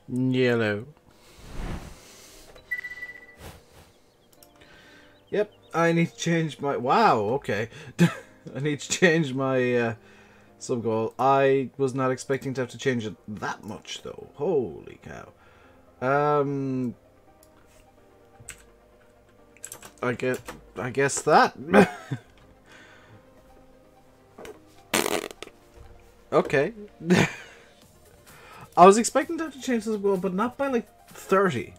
Yellow. Yep, I need to change my... Wow, okay. I need to change my sub-goal. I was not expecting to have to change it that much, though. Holy cow. I guess that. Okay. I was expecting to have to change this goal, but not by like 30.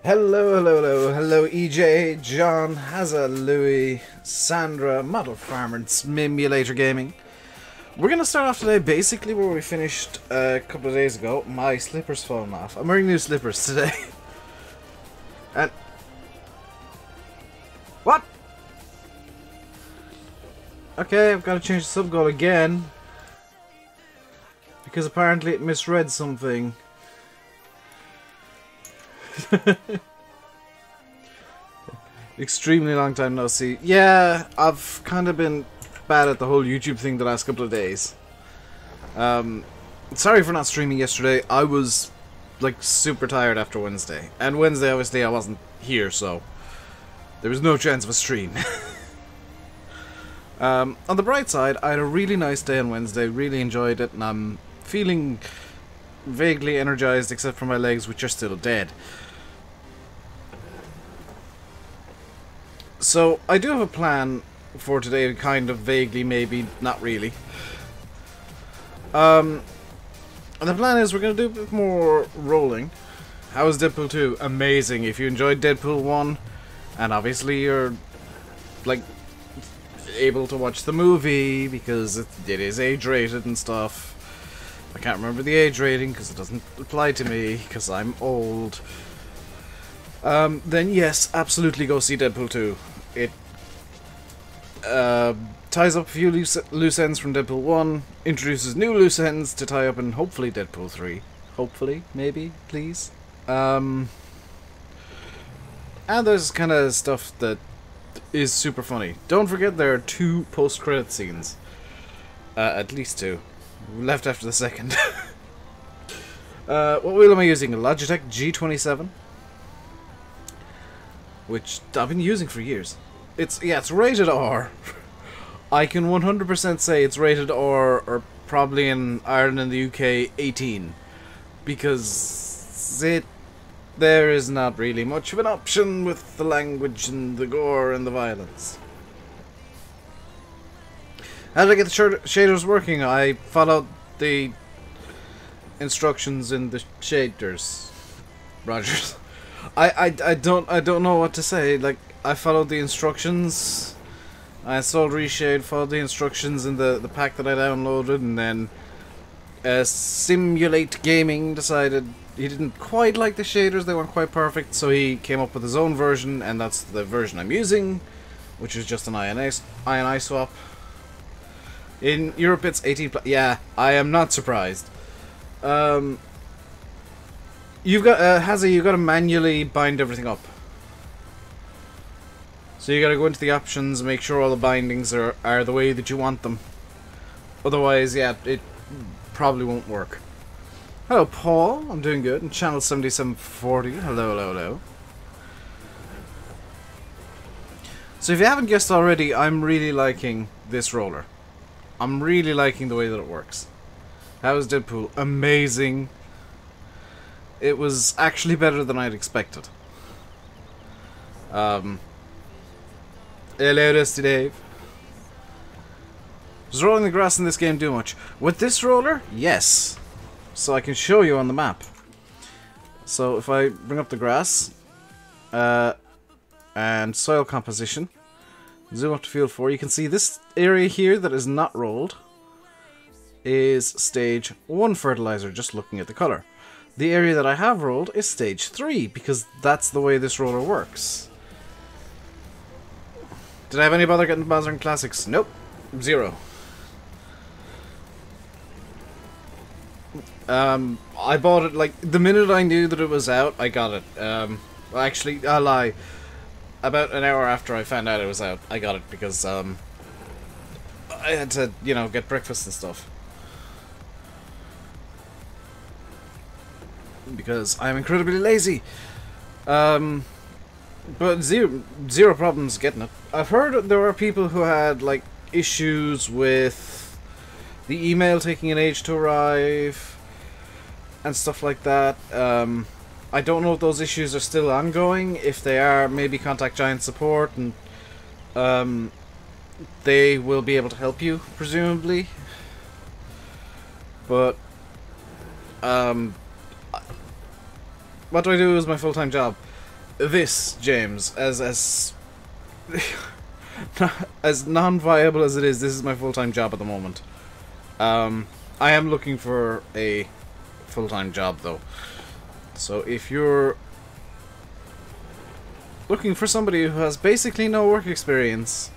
Hello, EJ, John, Hazza, Louis, Sandra, Model Farmer, and Simulator Gaming. We're gonna start off today basically where we finished a couple of days ago. My slippers fallen off. I'm wearing new slippers today. And... What? Okay, I've got to change the sub-goal again. Because apparently it misread something. Extremely long time no see. Yeah, I've kind of been bad at the whole YouTube thing the last couple of days. Sorry for not streaming yesterday. I was like super tired after Wednesday. And Wednesday obviously I wasn't here, so there was no chance of a stream. On the bright side, I had a really nice day on Wednesday, really enjoyed it, and I'm feeling vaguely energized except for my legs, which are still dead. So, I do have a plan for today, kind of vaguely, maybe, not really. The plan is we're going to do a bit more rolling. How was Deadpool 2? Amazing. If you enjoyed Deadpool 1, and obviously you're, like, able to watch the movie, because it is age-rated and stuff. I can't remember the age rating, because it doesn't apply to me, because I'm old. Then yes, absolutely go see Deadpool 2. It ties up a few loose ends from Deadpool 1, introduces new loose ends to tie up in hopefully Deadpool 3. Hopefully, maybe, please. And there's kind of stuff that is super funny. Don't forget there are 2 post-credit scenes. At least 2. Left after the second. What wheel am I using? A Logitech G27. Which I've been using for years. It's rated R. I can 100% say it's rated R, or probably in Ireland and the UK 18, because there is not really much of an option with the language and the gore and the violence. How did I get the shaders working? I followed the instructions in the shaders. Rogers. I don't know what to say. Like, I followed the instructions. I installed Reshade, followed the instructions in the pack that I downloaded, and then Simulate Gaming decided he didn't quite like the shaders, they weren't quite perfect, so he came up with his own version, and that's the version I'm using, which is just an INI swap. In Europe it's 18 plus. Yeah, I am not surprised. You've got, Hazzy, you've got to manually bind everything up. So you got to go into the options, make sure all the bindings are the way that you want them. Otherwise, yeah, it probably won't work. Hello, Paul. I'm doing good. And channel 7740. Hello. So if you haven't guessed already, I'm really liking this roller. I'm really liking the way that it works. How was Deadpool? Amazing. It was actually better than I'd expected. Hello, Dusty Dave. Does rolling the grass in this game do much? With this roller? Yes. So I can show you on the map. So if I bring up the grass, and soil composition, zoom up to field 4, you can see this area here that is not rolled is stage 1 fertilizer, just looking at the color. The area that I have rolled is stage 3, because that's the way this roller works. Did I have any bother getting Bowser Classics? Nope. 0. I bought it, like, the minute I knew that it was out, I got it. Actually, I lie. About an hour after I found out it was out, I got it, because, I had to, you know, get breakfast and stuff. Because I'm incredibly lazy. But zero problems getting it. I've heard there are people who had, like, issues with the email taking an age to arrive and stuff like that. I don't know if those issues are still ongoing. If they are, maybe contact Giant Support and they will be able to help you, presumably. But what do I do as my full-time job? This, James, as as non-viable as it is, this is my full-time job at the moment. I am looking for a full-time job, though. So if you're looking for somebody who has basically no work experience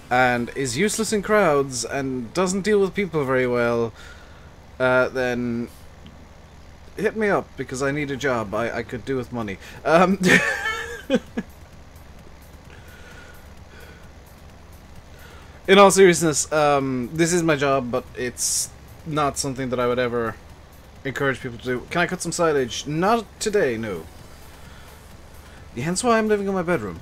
and is useless in crowds and doesn't deal with people very well, then hit me up, because I need a job. I could do with money. In all seriousness, this is my job, but it's not something that I would ever encourage people to do. Can I cut some silage? Not today, no. Hence why I'm living in my bedroom.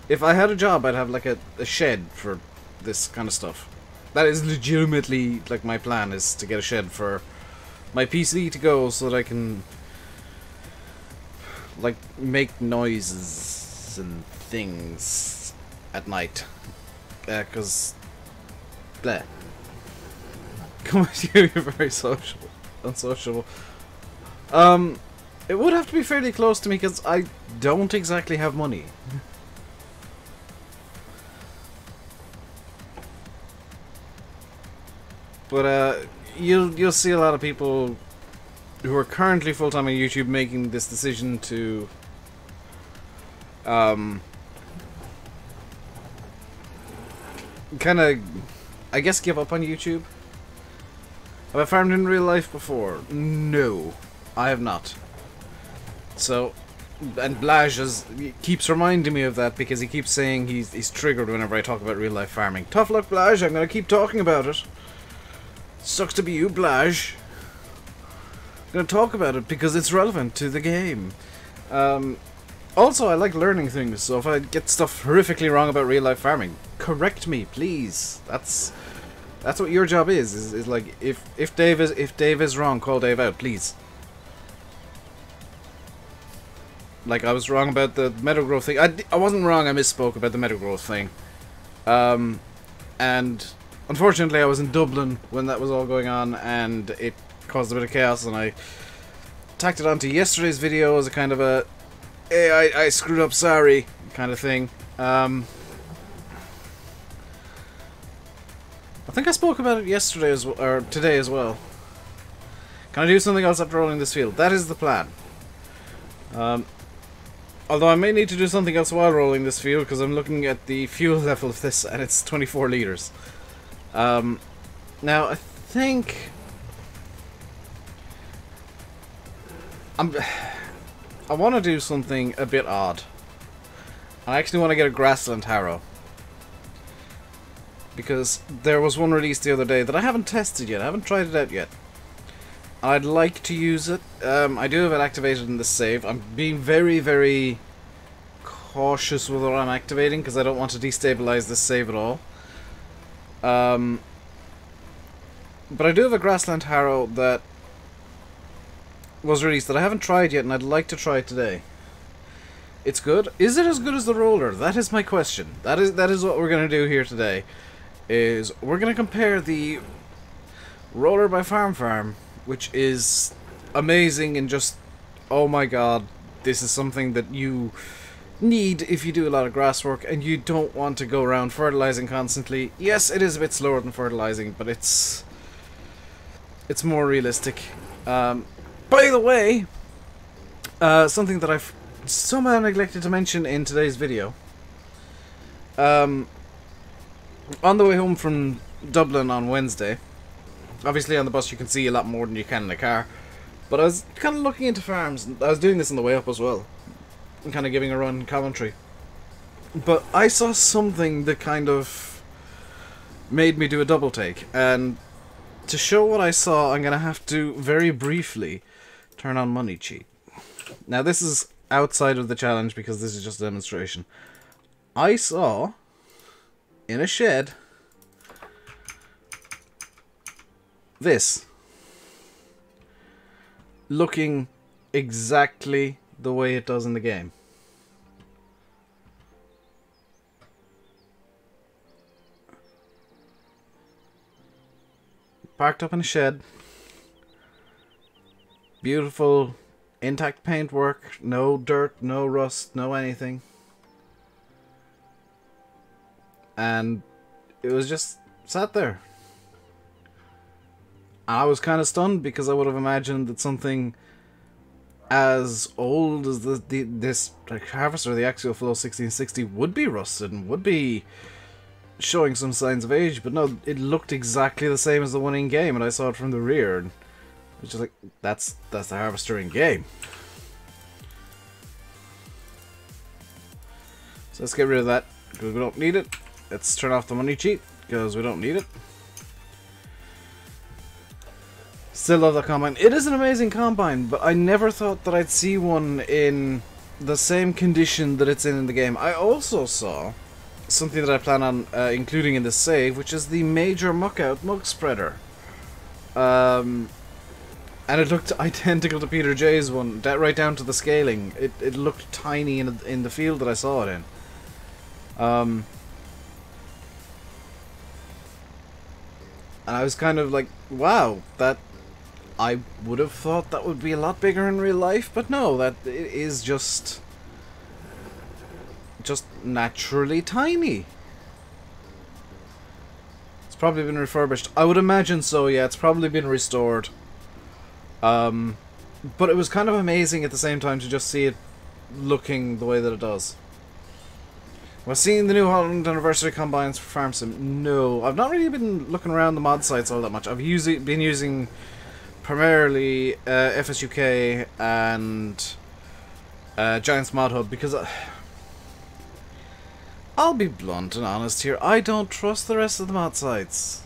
If I had a job, I'd have like a shed for this kind of stuff. That is legitimately, like, my plan is to get a shed for my PC to go so that I can, like, make noises and things at night. Cause bleh. Come on, you're very social, unsociable. It would have to be fairly close to me, because I don't exactly have money. But you'll see a lot of people who are currently full-time on YouTube making this decision to kind of, I guess, give up on YouTube. Have I farmed in real life before? No, I have not. So, and Blaj keeps reminding me of that, because he keeps saying he's triggered whenever I talk about real life farming. Tough luck, Blaj, I'm gonna keep talking about it. Sucks to be you, Blaj. I'm gonna talk about it because it's relevant to the game. Also, I like learning things, so if I get stuff horrifically wrong about real life farming, correct me, please. That's what your job is like, if Dave is wrong, call Dave out, please. Like, I was wrong about the meadow growth thing. I wasn't wrong, I misspoke about the meadow growth thing. And unfortunately, I was in Dublin when that was all going on, and it caused a bit of chaos, and I tacked it onto yesterday's video as a kind of a, hey, I screwed up, sorry, kind of thing. I think I spoke about it yesterday as well, or today as well. Can I do something else after rolling this field? That is the plan. Although I may need to do something else while rolling this field, because I'm looking at the fuel level of this, and it's 24 liters. Now, I think I want to do something a bit odd. I actually want to get a grassland harrow, because there was one released the other day that I haven't tested yet. I haven't tried it out yet. I'd like to use it. I do have it activated in the save. I'm being very, very cautious with what I'm activating, because I don't want to destabilize this save at all. But I do have a grassland harrow that was released that I haven't tried yet, and I'd like to try it today. It's good. Is it as good as the roller? That is my question. That is what we're going to do here today. Is we're going to compare the roller by Farm, which is amazing and just, oh my god, this is something that you need if you do a lot of grass work and you don't want to go around fertilizing constantly. Yes, it is a bit slower than fertilizing, but it's more realistic. By the way, something that I've somehow neglected to mention in today's video. On the way home from Dublin on Wednesday, obviously on the bus you can see a lot more than you can in a car, but I was kind of looking into farms, and I was doing this on the way up as well, and kind of giving a run commentary. But I saw something that kind of made me do a double take, and to show what I saw, I'm gonna have to very briefly turn on money cheat. Now this is outside of the challenge because this is just a demonstration. I saw in a shed this looking exactly the way it does in the game. Parked up in a shed. Beautiful, intact paintwork. No dirt, no rust, no anything. And it was just sat there. I was kind of stunned because I would have imagined that something as old as this harvester, the Axial Flow 1660, would be rusted and would be showing some signs of age, but no, it looked exactly the same as the one in game, and I saw it from the rear, and it was just like, that's the harvester in game. So let's get rid of that because we don't need it. Let's turn off the money cheat because we don't need it. Still love the combine. It is an amazing combine, but I never thought that I'd see one in the same condition that it's in the game. I also saw something that I plan on including in the save, which is the Major Muckout Mug Spreader. And it looked identical to Peter J's one, right down to the scaling. It looked tiny in the field that I saw it in. And I was kind of like, wow, that I would have thought that would be a lot bigger in real life, but no, that it is just naturally tiny. It's probably been refurbished. I would imagine so, yeah, it's probably been restored. But it was kind of amazing at the same time to just see it looking the way that it does. Well, seeing the New Holland Anniversary Combines for Farm Sim, no. I've not really been looking around the mod sites all that much. I've been using primarily FSUK and Giants Mod Hub because I'll be blunt and honest here, I don't trust the rest of the mod sites.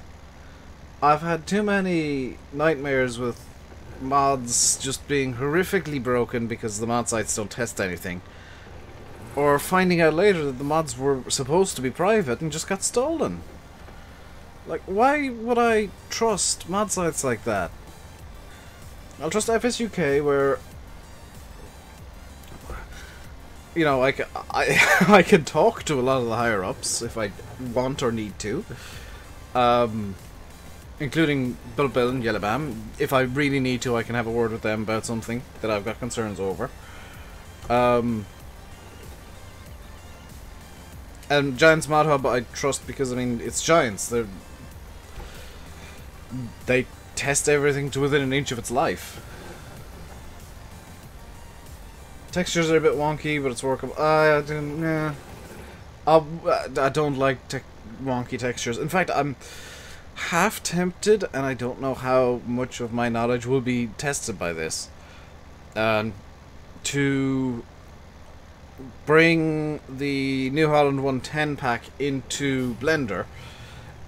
I've had too many nightmares with mods just being horrifically broken because the mod sites don't test anything. Or finding out later that the mods were supposed to be private and just got stolen. Like, why would I trust mod sites like that? I'll trust FSUK where, you know, I can talk to a lot of the higher-ups if I want or need to. Including Bill and Yellowbam. If I really need to, I can have a word with them about something that I've got concerns over. And Giants Mod Hub I trust because, I mean, it's Giants. They test everything to within an inch of its life. Textures are a bit wonky, but it's workable. I don't like wonky textures. In fact, I'm half tempted, and I don't know how much of my knowledge will be tested by this, to bring the New Holland 110 pack into Blender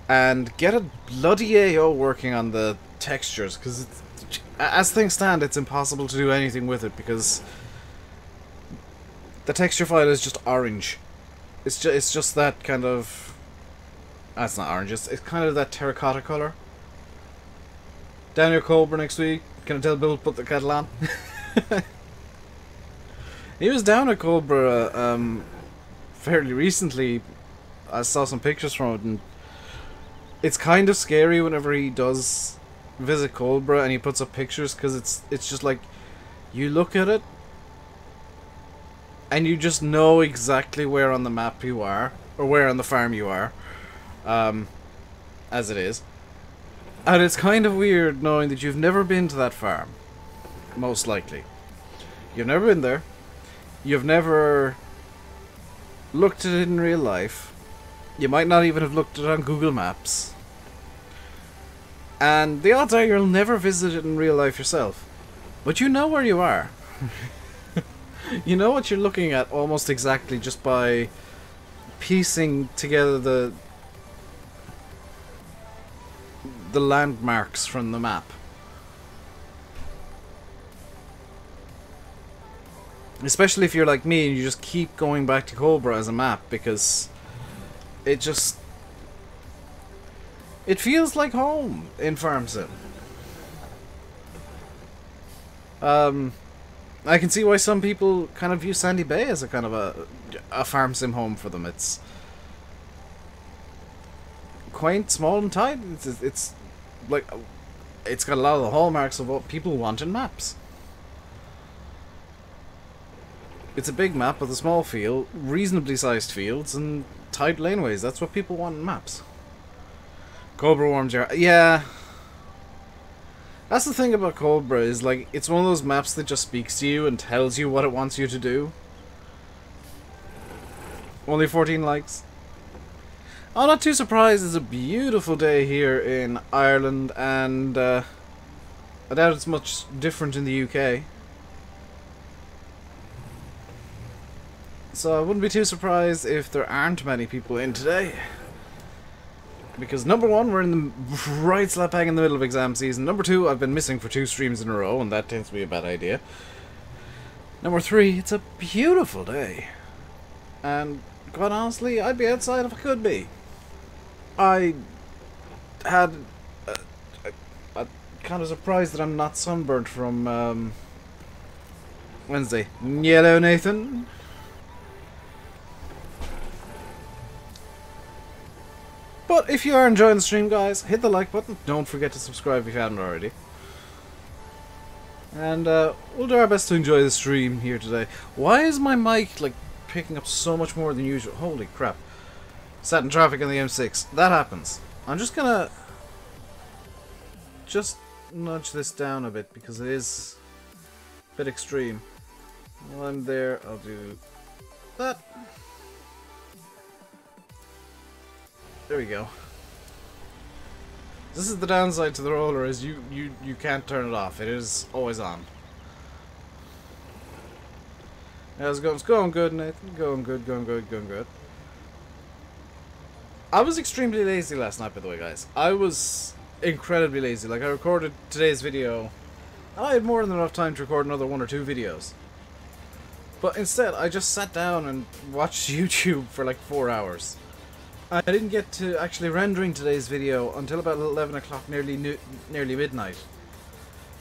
and get a bloody AO working on the textures, because as things stand, it's impossible to do anything with it because the texture file is just orange. It's just that kind of... That's not orange, it's kind of that terracotta colour. Down your Cobra next week. Can I tell Bill to put the kettle on? He was down at Cobra fairly recently. I saw some pictures from it, and it's kind of scary whenever he does visit Cobra and he puts up pictures, because it's just like, you look at it and you just know exactly where on the map you are, or where on the farm you are, as it is. And it's kind of weird knowing that you've never been to that farm, most likely. You've never been there. You've never looked at it in real life. You might not even have looked at it on Google Maps. And the odds are you'll never visit it in real life yourself. But you know where you are. You know what you're looking at almost exactly just by piecing together the landmarks from the map. Especially if you're like me and you just keep going back to Cobra as a map, because it feels like home in Farm Sim. I can see why some people kind of view Sandy Bay as a kind of a Farm Sim home for them. It's quaint, small and tight. It's like, it's got a lot of the hallmarks of what people want in maps. It's a big map with a small field, reasonably sized fields, and tight laneways. That's what people want in maps. Cobra warms your... Yeah. That's the thing about Cobra, is like, it's one of those maps that just speaks to you and tells you what it wants you to do. Only 14 likes. I'm not too surprised. It's a beautiful day here in Ireland, and I doubt it's much different in the UK. So I wouldn't be too surprised if there aren't many people in today. Because number one, we're in the right slap bang in the middle of exam season. Number two, I've been missing for 2 streams in a row, and that tends to be a bad idea. Number three, it's a beautiful day. And quite honestly, I'd be outside if I could be. I had a kind of surprised that I'm not sunburnt from Wednesday. Yellow Nathan. But if you are enjoying the stream, guys, hit the like button. Don't forget to subscribe if you haven't already. And we'll do our best to enjoy the stream here today. Why is my mic like picking up so much more than usual? Holy crap. Sat in traffic on the M6. That happens. I'm just gonna nudge this down a bit because it is a bit extreme. While I'm there, I'll do that. There we go. This is the downside to the roller, is you can't turn it off. It is always on. Yeah, it's going good, Nathan. Going good. I was extremely lazy last night, by the way, guys. I was incredibly lazy. Like, I recorded today's video, and I had more than enough time to record another 1 or 2 videos. But instead, I just sat down and watched YouTube for like 4 hours. I didn't get to actually rendering today's video until about 11 o'clock, nearly midnight.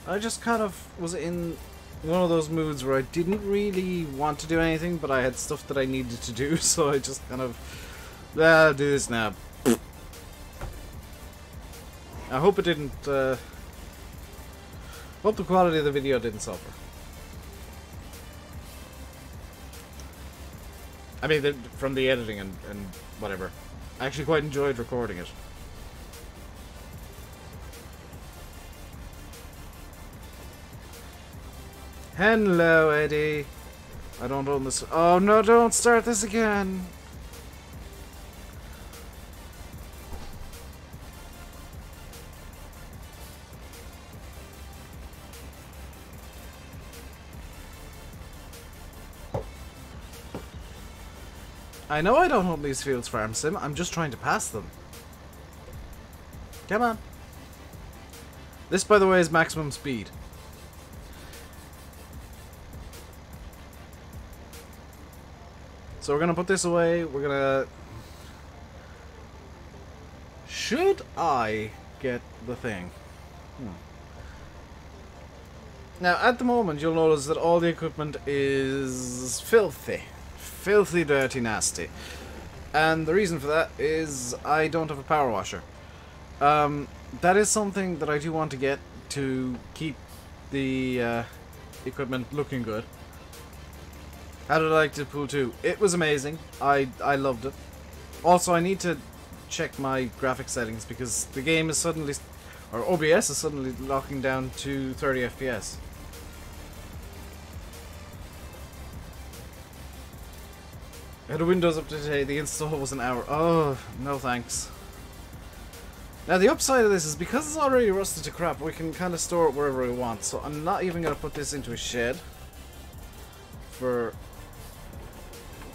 I just kind of was in one of those moods where I didn't really want to do anything, but I had stuff that I needed to do, so I just kind of, I'll do this now. I hope it didn't, hope the quality of the video didn't suffer. I mean, from the editing and whatever. I actually quite enjoyed recording it. Hello, Eddie. I don't own this. Oh no, don't start this again. I know I don't own these fields, Farm Sim. I'm just trying to pass them. Come on. This, by the way, is maximum speed. So we're gonna put this away. We're gonna... Should I get the thing? Now, at the moment, you'll notice that all the equipment is filthy. Filthy, dirty, nasty. And the reason for that is I don't have a power washer. That is something that I do want to get to keep the equipment looking good. How did I like Deadpool 2? It was amazing. I loved it. Also, I need to check my graphics settings because the game is suddenly, or OBS is suddenly locking down to 30 FPS. I had a Windows update today, the install was an hour. Oh, no thanks. Now the upside of this is because it's already rusted to crap, we can kind of store it wherever we want. So I'm not even going to put this into a shed.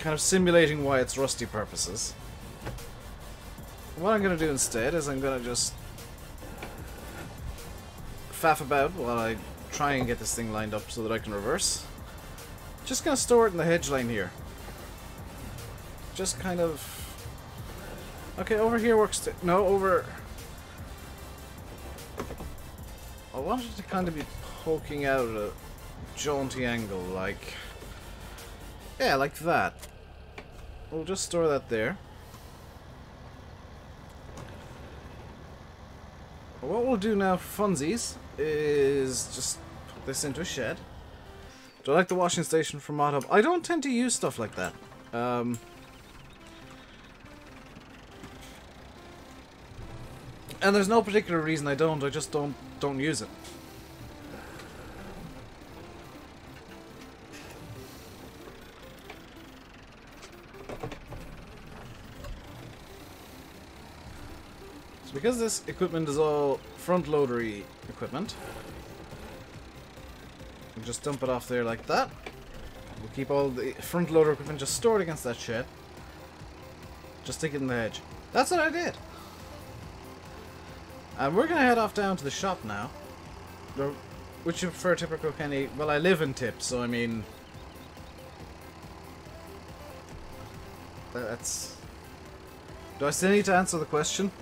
kind of simulating why it's rusty purposes. What I'm going to do instead is I'm going to just faff about while I try and get this thing lined up so that I can reverse. Just going to store it in the hedge line here. Just kind of... Okay, over here works... No, over... I wanted it to kind of be poking out at a jaunty angle, like... Yeah, like that. We'll just store that there. What we'll do now for funsies is just put this into a shed. Do I like the washing station for Mod Hub? I don't tend to use stuff like that. And there's no particular reason I don't. I just don't use it. So because this equipment is all front loadery equipment, we'll just dump it off there like that. We'll keep all the front loader equipment just stored against that shed. Just stick it in the hedge. That's what I did. And we're going to head off down to the shop now. Would you prefer Tip or Kilkenny? Well, I live in Tip, so I mean... That's... Do I still need to answer the question?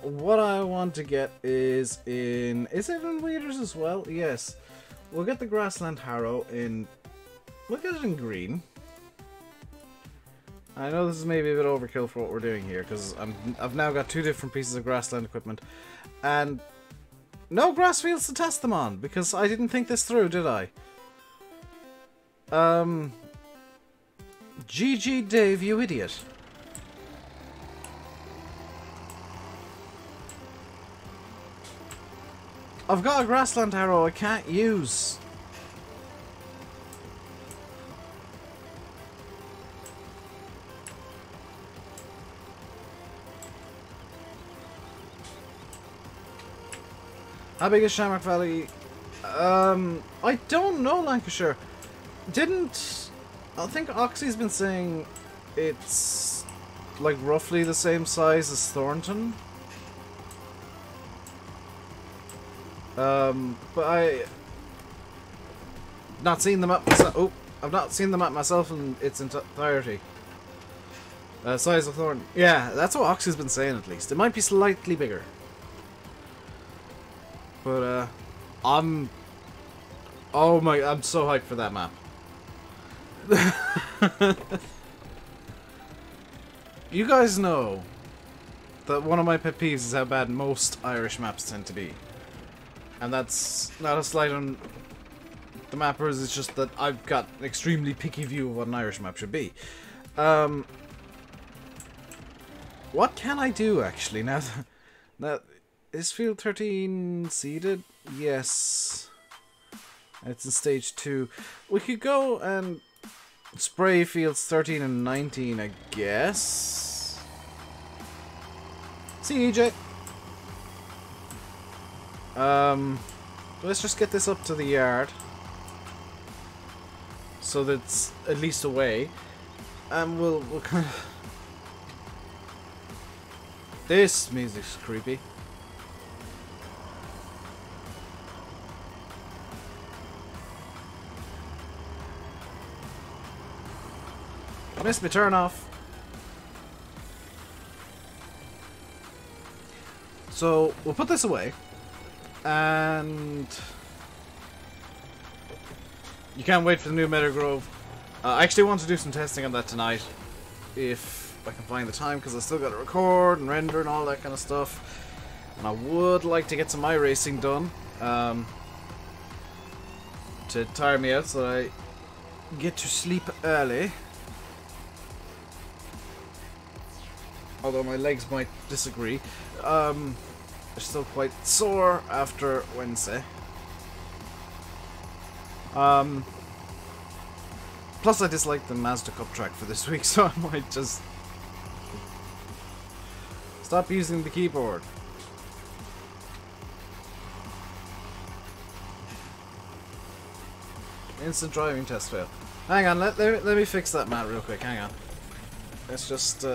What I want to get is in... Is it in Weeders as well? Yes. We'll get the Grassland Harrow in... We'll get it in green. I know this is maybe a bit overkill for what we're doing here, because I've now got 2 different pieces of grassland equipment, and no grass fields to test them on, because I didn't think this through, did I? GG Dave, you idiot. I've got a grassland harrow I can't use. How big is Shamrock Valley? I don't know, Lancashire. I think Oxy's been saying it's like roughly the same size as Thornton. But I've not seen the map myself. Oh, I've not seen the map myself in its entirety. Size of Thornton. Yeah, that's what Oxy's been saying at least. It might be slightly bigger. But, I'm so hyped for that map. You guys know that one of my pet peeves is how bad most Irish maps tend to be. And that's not a slight on the mappers, it's just that I've got an extremely picky view of what an Irish map should be. What can I do, actually, now that... Is Field 13 seeded? Yes. It's in stage 2. We could go and spray fields 13 and 19, I guess. See you, EJ. Let's just get this up to the yard. So that it's at least away. And we'll kind of... This music's creepy. I missed my turn off. So we'll put this away, and you can't wait for the new Meadowgrove. I actually want to do some testing on that tonight, if I can find the time, because I still got to record and render and all that kind of stuff. And I would like to get some iRacing done to tire me out, so that I get to sleep early. Although my legs might disagree. They're still quite sore after Wednesday. Plus I dislike the Mazda Cup track for this week, so I might just stop using the keyboard. Instant driving test fail. Hang on, let me fix that map real quick. Hang on. Let's just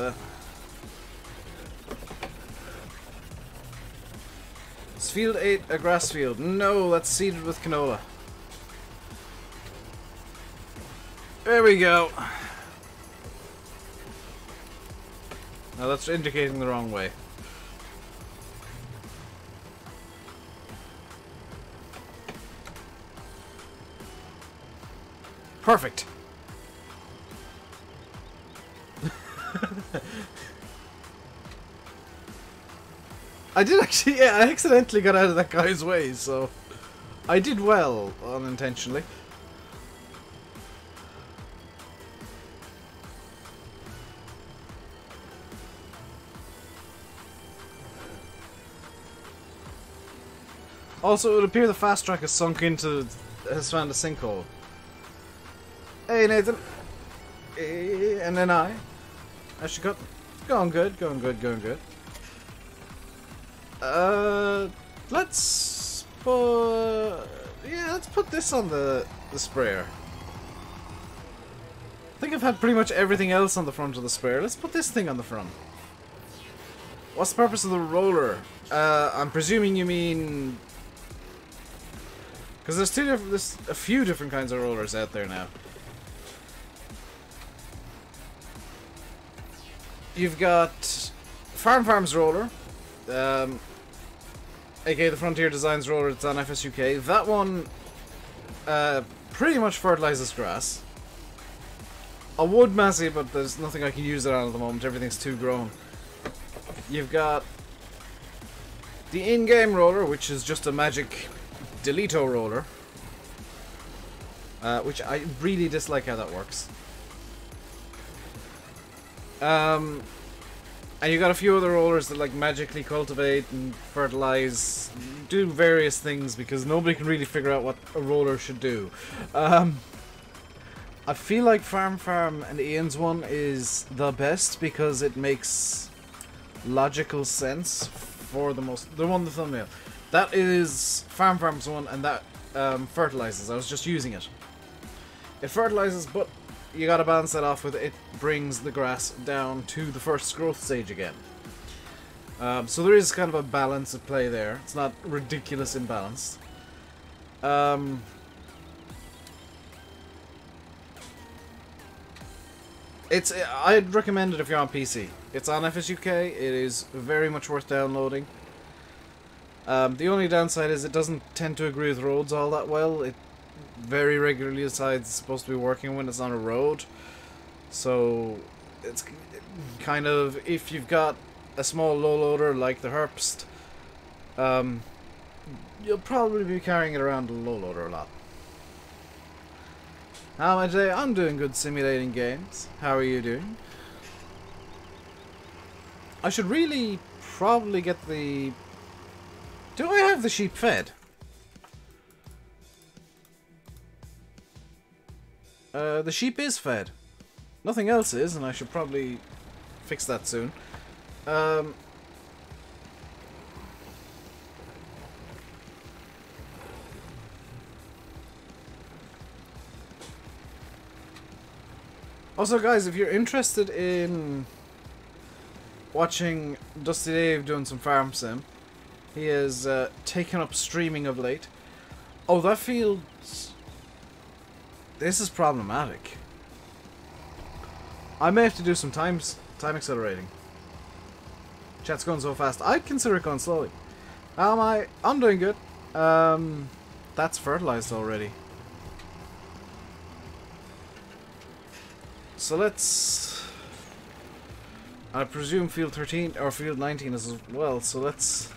Is field 8 a grass field? No, that's seeded with canola. There we go. Now that's indicating the wrong way. Perfect. I did actually, yeah, I accidentally got out of that guy's way, so I did well, unintentionally. Also, it would appear the fast track has sunk into, has found a sinkhole. Hey, Nathan. And then I should got going good, going good, going good. Let's put, yeah, let's put this on the sprayer. I think I've had pretty much everything else on the front of the sprayer. Let's put this thing on the front. What's the purpose of the roller? I'm presuming you mean, because there's a few different kinds of rollers out there now. You've got Farm's roller, aka the Frontier Designs roller. It's on FSUK. That one pretty much fertilizes grass. I would mass it, but there's nothing I can use it on at the moment. Everything's too grown. You've got the in-game roller, which is just a magic Delito roller, which I really dislike how that works. And you got a few other rollers that like magically cultivate and fertilize, do various things because nobody can really figure out what a roller should do. I feel like Farm and Ian's one is the best because it makes logical sense for the one in the thumbnail. That is Farm's one, and that fertilizes. I was just using it. It fertilizes, but you gotta balance that off with it brings the grass down to the first growth stage again. So there is kind of a balance at play there. It's not ridiculous imbalanced. I'd recommend it if you're on PC. It's on FSUK. It is very much worth downloading. The only downside is it doesn't tend to agree with roads all that well. It very regularly decides it's supposed to be working when it's on a road. So it's kind of, if you've got a small low loader like the Herbst, you'll probably be carrying it around the low loader a lot. How am I today? I'm doing good simulating games. How are you doing? I should really probably get the... Do I have the sheep fed? The sheep is fed. Nothing else is, and I should probably fix that soon. Also, guys, if you're interested in watching Dusty Dave doing some farm sim, he has taken up streaming of late. Oh, that field... This is problematic. I may have to do some time accelerating. Chat's going so fast. I'd consider it going slowly. How am I? I'm doing good. That's fertilized already. So let's... I presume field 13 or field 19 is as well, so let's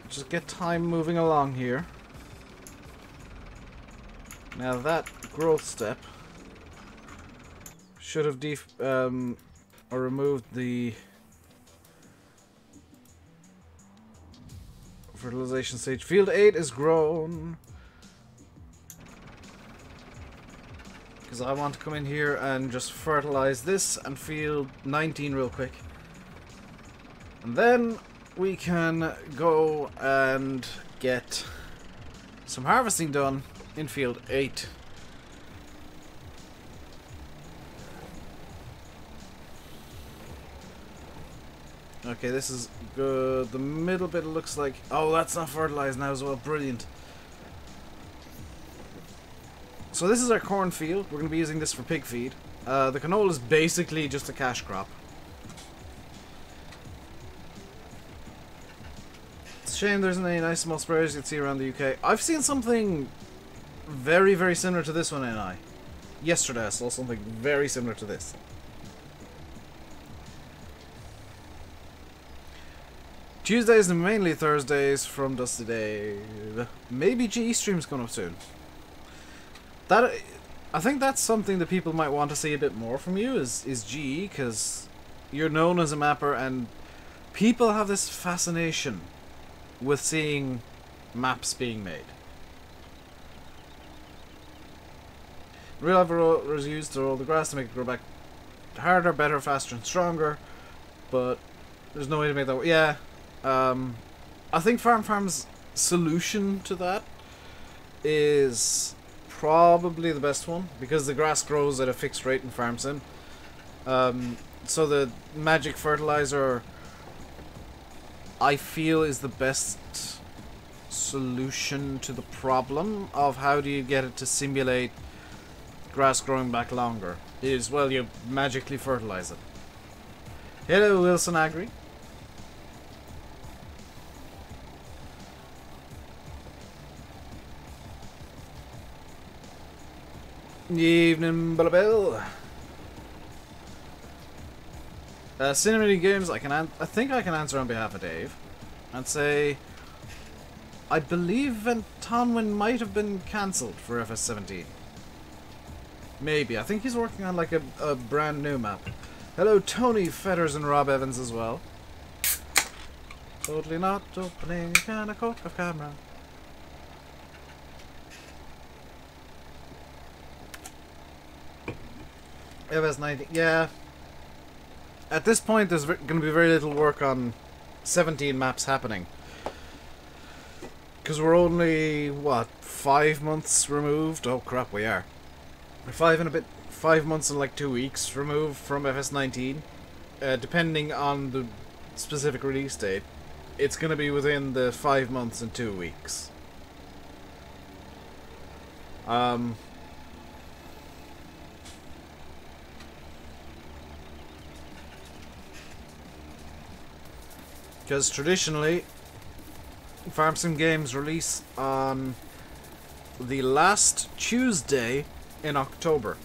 just get time moving along here. Now that growth step should have or removed the fertilization stage. Field 8 is grown. Because I want to come in here and just fertilize this and field 19 real quick. And then we can go and get some harvesting done in field 8. Okay, this is good. The middle bit looks like... Oh, that's not fertilized now as well. Brilliant. So this is our corn field. We're going to be using this for pig feed. The canola is basically just a cash crop. It's a shame there isn't any nice small sprayers you can see around the UK. I've seen something very, very similar to this one, NI. Yesterday I saw something very similar to this. Tuesdays and mainly Thursdays from Dusty Dave. Maybe GE stream's coming up soon. I think that's something that people might want to see a bit more from you is GE, because you're known as a mapper and people have this fascination with seeing maps being made. Real life rollers used to roll the grass to make it grow back harder, better, faster and stronger, but there's no way to make that work. Yeah. I think Farm's solution to that is probably the best one, because the grass grows at a fixed rate in FarmSim. So the magic fertilizer, I feel, is the best solution to the problem of how do you get it to simulate grass growing back longer. Is, well, you magically fertilize it. Hello, Wilson Agri. Evening, Bellabell. Cinemity Games, I think I can answer on behalf of Dave and say I believe Tonwin might have been cancelled for FS17. Maybe. I think he's working on like a brand new map. Hello, Tony Fetters and Rob Evans as well. Totally not opening a can of Coke of camera. FS19, yeah. At this point, there's going to be very little work on 17 maps happening. Because we're only, what, 5 months removed? Oh crap, we are. We're 5 months and like 2 weeks removed from FS19. Depending on the specific release date, it's going to be within the 5 months and 2 weeks. Because traditionally, FarmSim games release on the last Tuesday in October.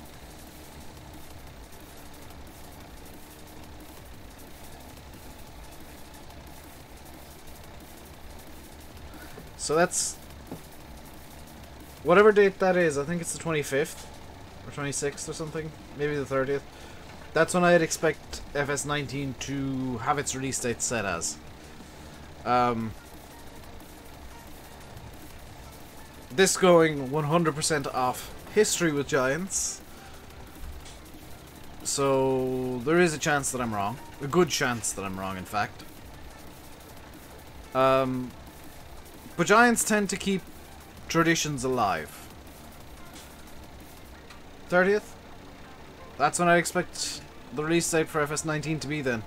So that's whatever date that is. I think it's the 25th or 26th or something, maybe the 30th. That's when I'd expect FS19 to have its release date set as. This going 100% off history with Giants. So there is a chance that I'm wrong. A good chance that I'm wrong, in fact. But Giants tend to keep traditions alive. 30th? That's when I expect the release date for FS19 to be then.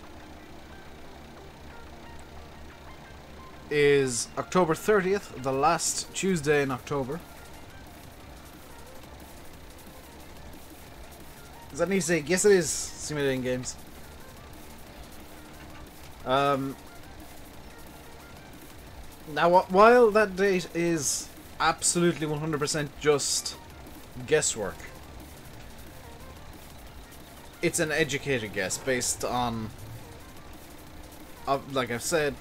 Is October 30th, the last Tuesday in October. Is that neat to say? Yes, it is. Simulating games. Now, while that date is absolutely 100% just guesswork, it's an educated guess based on, like I've said,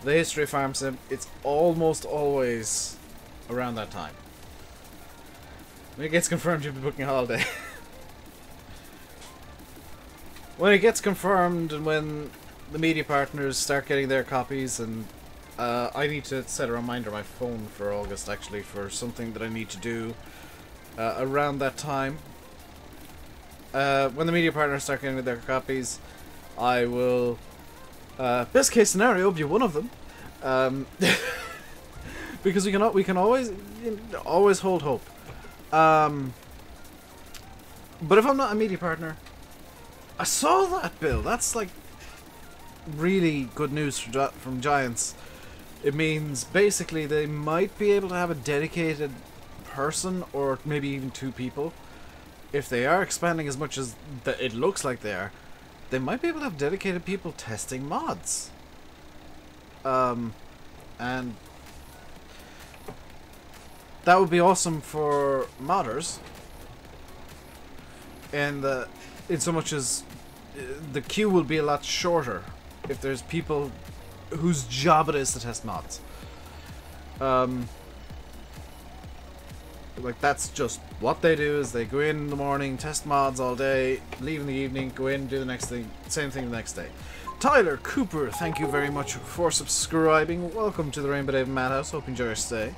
the history of FarmSim. It's almost always around that time. When it gets confirmed, you'll be booking a holiday. When it gets confirmed and when the media partners start getting their copies, and I need to set a reminder on my phone for August, actually, for something that I need to do around that time. When the media partners start getting their copies, I will, best case scenario, be one of them. because we can always always hold hope. But if I'm not a media partner, I saw that bill. That's like really good news from Giants. It means basically they might be able to have a dedicated person, or maybe even 2 people. If they are expanding as much as it looks like they are, they might be able to have dedicated people testing mods. And that would be awesome for modders. And in so much as the queue will be a lot shorter if there's people whose job it is to test mods. Like, that's just what they do, is they go in the morning, test mods all day, leave in the evening, go in, do the next thing, same thing the next day. Tyler Cooper, thank you very much for subscribing. Welcome to the RainbowDave Madhouse. Hope you enjoy your stay.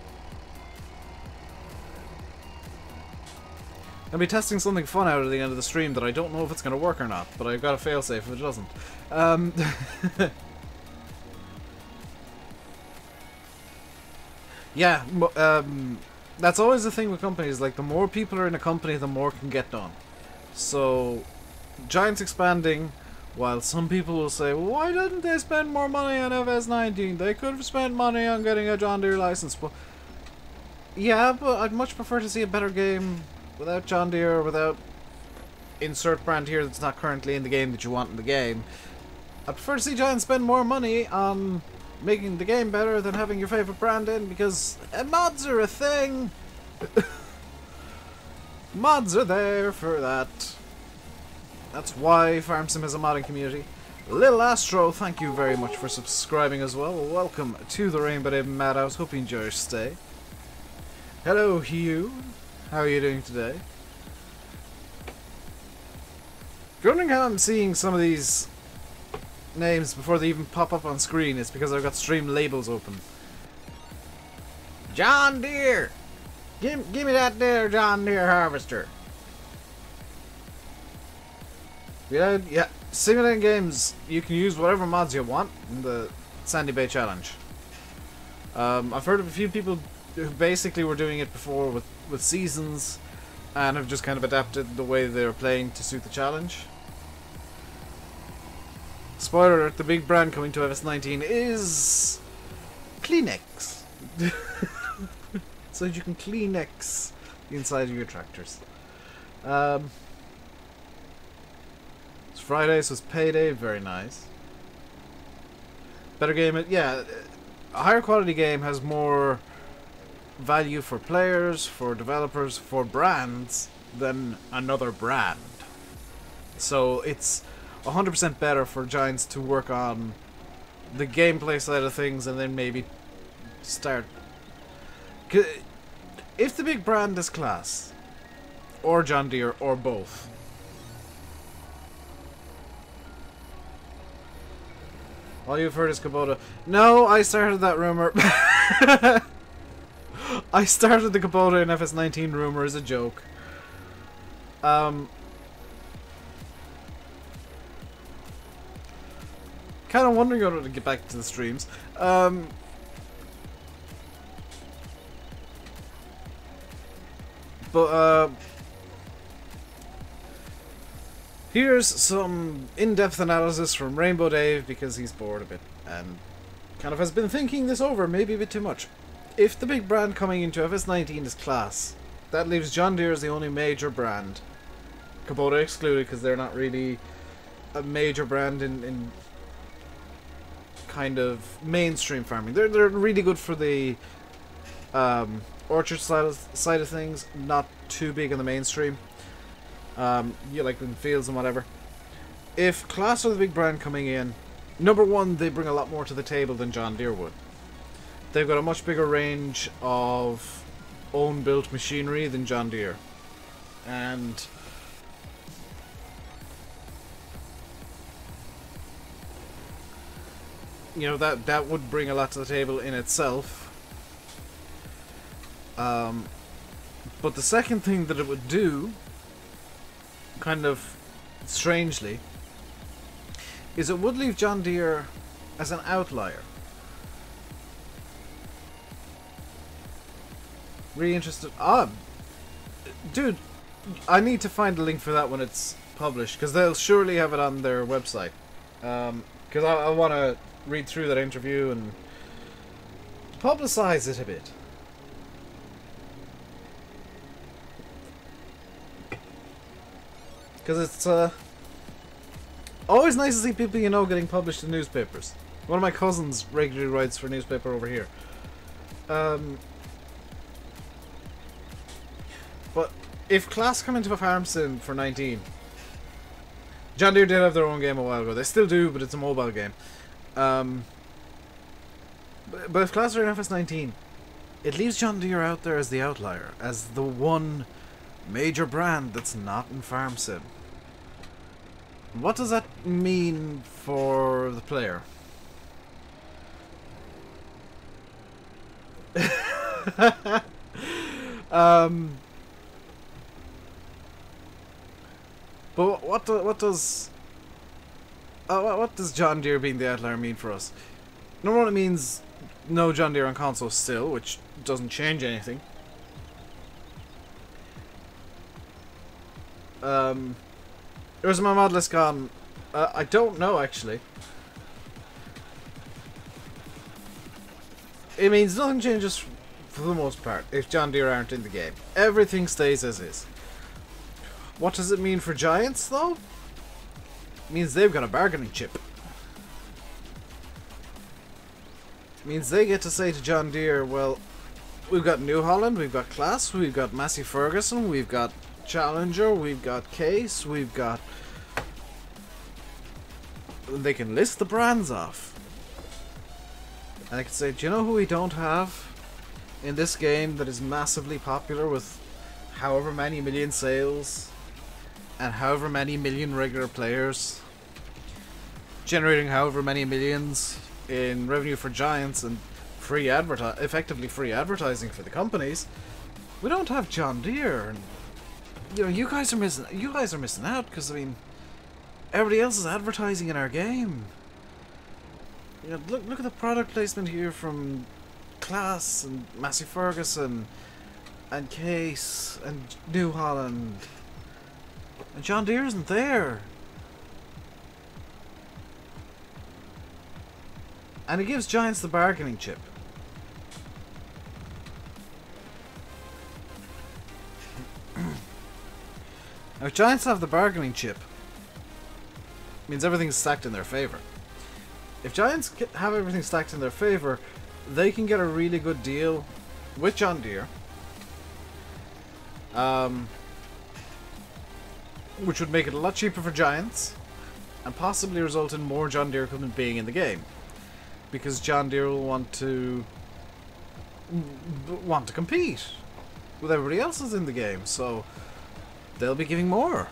I'll be testing something fun out at the end of the stream that I don't know if it's going to work or not, but I've got a failsafe if it doesn't. Yeah, that's always the thing with companies. Like, the more people are in a company, the more can get done. So, Giants expanding, while some people will say, well, why didn't they spend more money on FS19? They could have spent money on getting a John Deere license. But yeah, but I'd much prefer to see a better game without John Deere, without insert brand here that's not currently in the game that you want in the game. I'd prefer to see Giants spend more money on making the game better than having your favorite brand in, because mods are a thing. Mods are there for that. That's why Farm Sim has a modding community. Little Astro, thank you very much for subscribing as well. Welcome to the RainbowDave Madhouse. Hope you enjoy your stay. Hello, Hugh. How are you doing today? If you're wondering how I'm seeing some of these names before they even pop up on screen, it's because I've got stream labels open. John Deere! Give me that there John Deere harvester. Yeah, simulating games, you can use whatever mods you want in the Sandy Bay Challenge. I've heard of a few people who basically were doing it before with seasons, and have just kind of adapted the way they're playing to suit the challenge. Spoiler alert, the big brand coming to FS19 is Kleenex. So you can Kleenex the inside of your tractors. It's Friday, so it's payday. Very nice. Better game. Yeah, a higher quality game has more value for players, for developers, for brands than another brand. So it's 100% better for Giants to work on the gameplay side of things and then maybe start. If the big brand is class, or John Deere, or both, all you've heard is Kubota. No, I started that rumor. I started the Kubota in FS19 rumor as a joke. Kind of wondering how to get back to the streams. Here's some in-depth analysis from RainbowDave, because he's bored a bit and kind of has been thinking this over maybe a bit too much. If the big brand coming into FS19 is class, that leaves John Deere as the only major brand. Kubota excluded, because they're not really a major brand in kind of mainstream farming. They're really good for the orchard side of things, not too big in the mainstream. You like in fields and whatever. If class are the big brand coming in, number one, they bring a lot more to the table than John Deere would. They've got a much bigger range of own-built machinery than John Deere, and you know, that would bring a lot to the table in itself. But the second thing that it would do, kind of strangely, is it would leave John Deere as an outlier. Really interested. Ah, dude, I need to find a link for that when it's published, because they'll surely have it on their website. Because I want to read through that interview and publicize it a bit. Because it's always nice to see people you know getting published in newspapers. One of my cousins regularly writes for a newspaper over here. But if Class come into a farm sim for 19, John Deere did have their own game a while ago. They still do, but it's a mobile game. But if Class are in FS19, it leaves John Deere out there as the outlier, as the one major brand that's not in farm sim. What does that mean for the player? But what does John Deere being the outlier mean for us? Number one, it means no John Deere on console still, which doesn't change anything. Where's my mod list gone? I don't know, actually. It means nothing changes for the most part if John Deere aren't in the game. Everything stays as is. What does it mean for Giants, though? It means they've got a bargaining chip. It means they get to say to John Deere, well, we've got New Holland, we've got Class, we've got Massey Ferguson, we've got Challenger, we've got Case, we've got... They can list the brands off. And I can say, do you know who we don't have in this game that is massively popular with however many million sales and however many million regular players, generating however many millions in revenue for Giants and effectively free advertising for the companies? We don't have John Deere, and you know, you guys are missing out, because I mean, everybody else is advertising in our game. You know, look at the product placement here from Class and Massey Ferguson and Case and New Holland, and John Deere isn't there. And it gives Giants the bargaining chip. Now, if Giants have the bargaining chip, it means everything's stacked in their favor. If Giants have everything stacked in their favor, they can get a really good deal with John Deere, which would make it a lot cheaper for Giants, and possibly result in more John Deere equipment being in the game, because John Deere will want to compete with everybody else that's in the game, so they'll be giving more.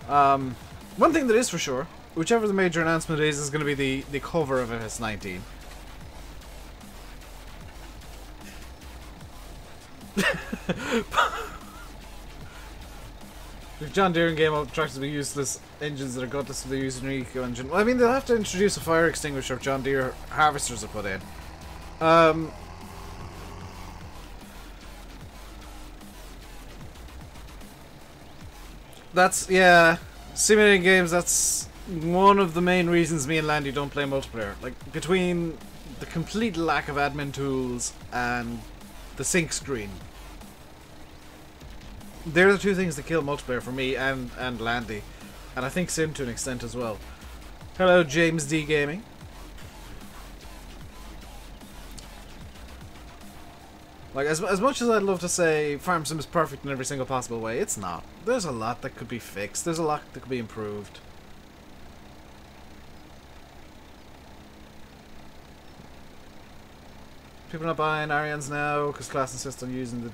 One thing that is for sure, whichever the major announcement is going to be the cover of FS19. If John Deere in game attracts to be useless engines that are gutless to the user eco engine. Well, I mean, they'll have to introduce a fire extinguisher if John Deere harvesters are put in. That's, yeah, simulating games, that's one of the main reasons me and Landy don't play multiplayer. Like, between the complete lack of admin tools and the sync screen. They're the two things that kill multiplayer for me and Landy. And I think Sim to an extent as well. Hello, James D Gaming. Like, as much as I'd love to say Farm Sim is perfect in every single possible way, it's not. There's a lot that could be fixed. There's a lot that could be improved. People not buying Arians now because Class insists on using the...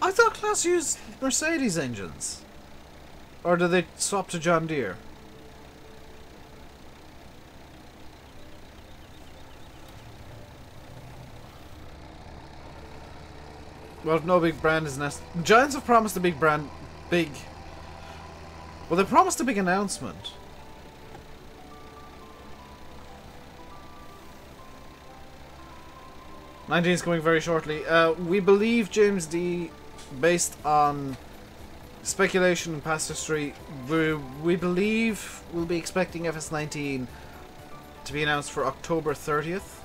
I thought Class used Mercedes engines. Or did they swap to John Deere? Well, if no big brand is necessary. Giants have promised a big brand. Well, they promised a big announcement. 19 is coming very shortly. We believe, James D, based on speculation and past history, we believe we'll be expecting FS19 to be announced for October 30th.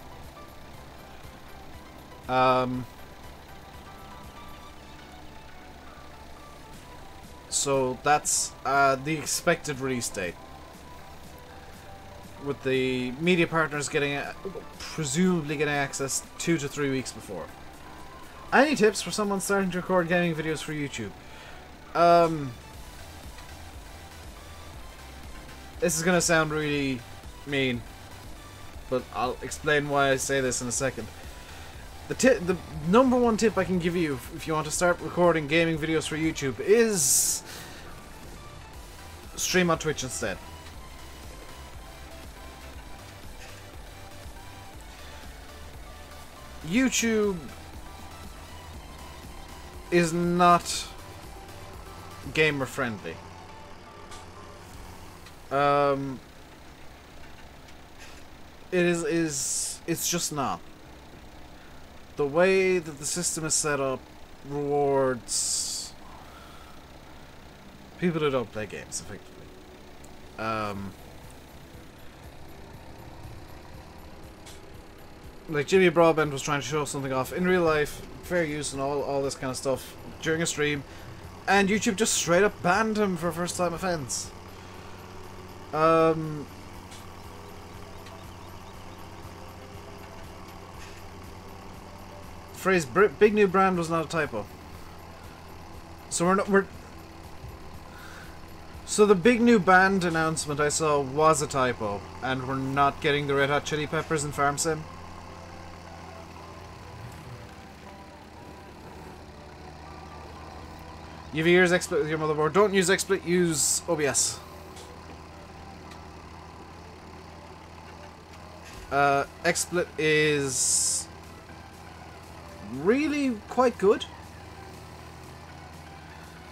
So that's the expected release date, with the media partners getting presumably getting access 2 to 3 weeks before. Any tips for someone starting to record gaming videos for YouTube? This is gonna sound really mean, but I'll explain why I say this in a second. The number one tip I can give you if you want to start recording gaming videos for YouTube is stream on Twitch instead. YouTube is not gamer friendly. It's just not. The way that the system is set up rewards people who don't play games effectively. Like Jimmy Broadbent was trying to show something off in real life, fair use and all this kind of stuff during a stream, and YouTube just straight up banned him for first time offense. Phrase big new brand was not a typo. So so the big new band announcement I saw was a typo, and we're not getting the Red Hot Chili Peppers in Farm Sim. You have years XSplit with your motherboard. Don't use XSplit, use OBS. XSplit is really quite good.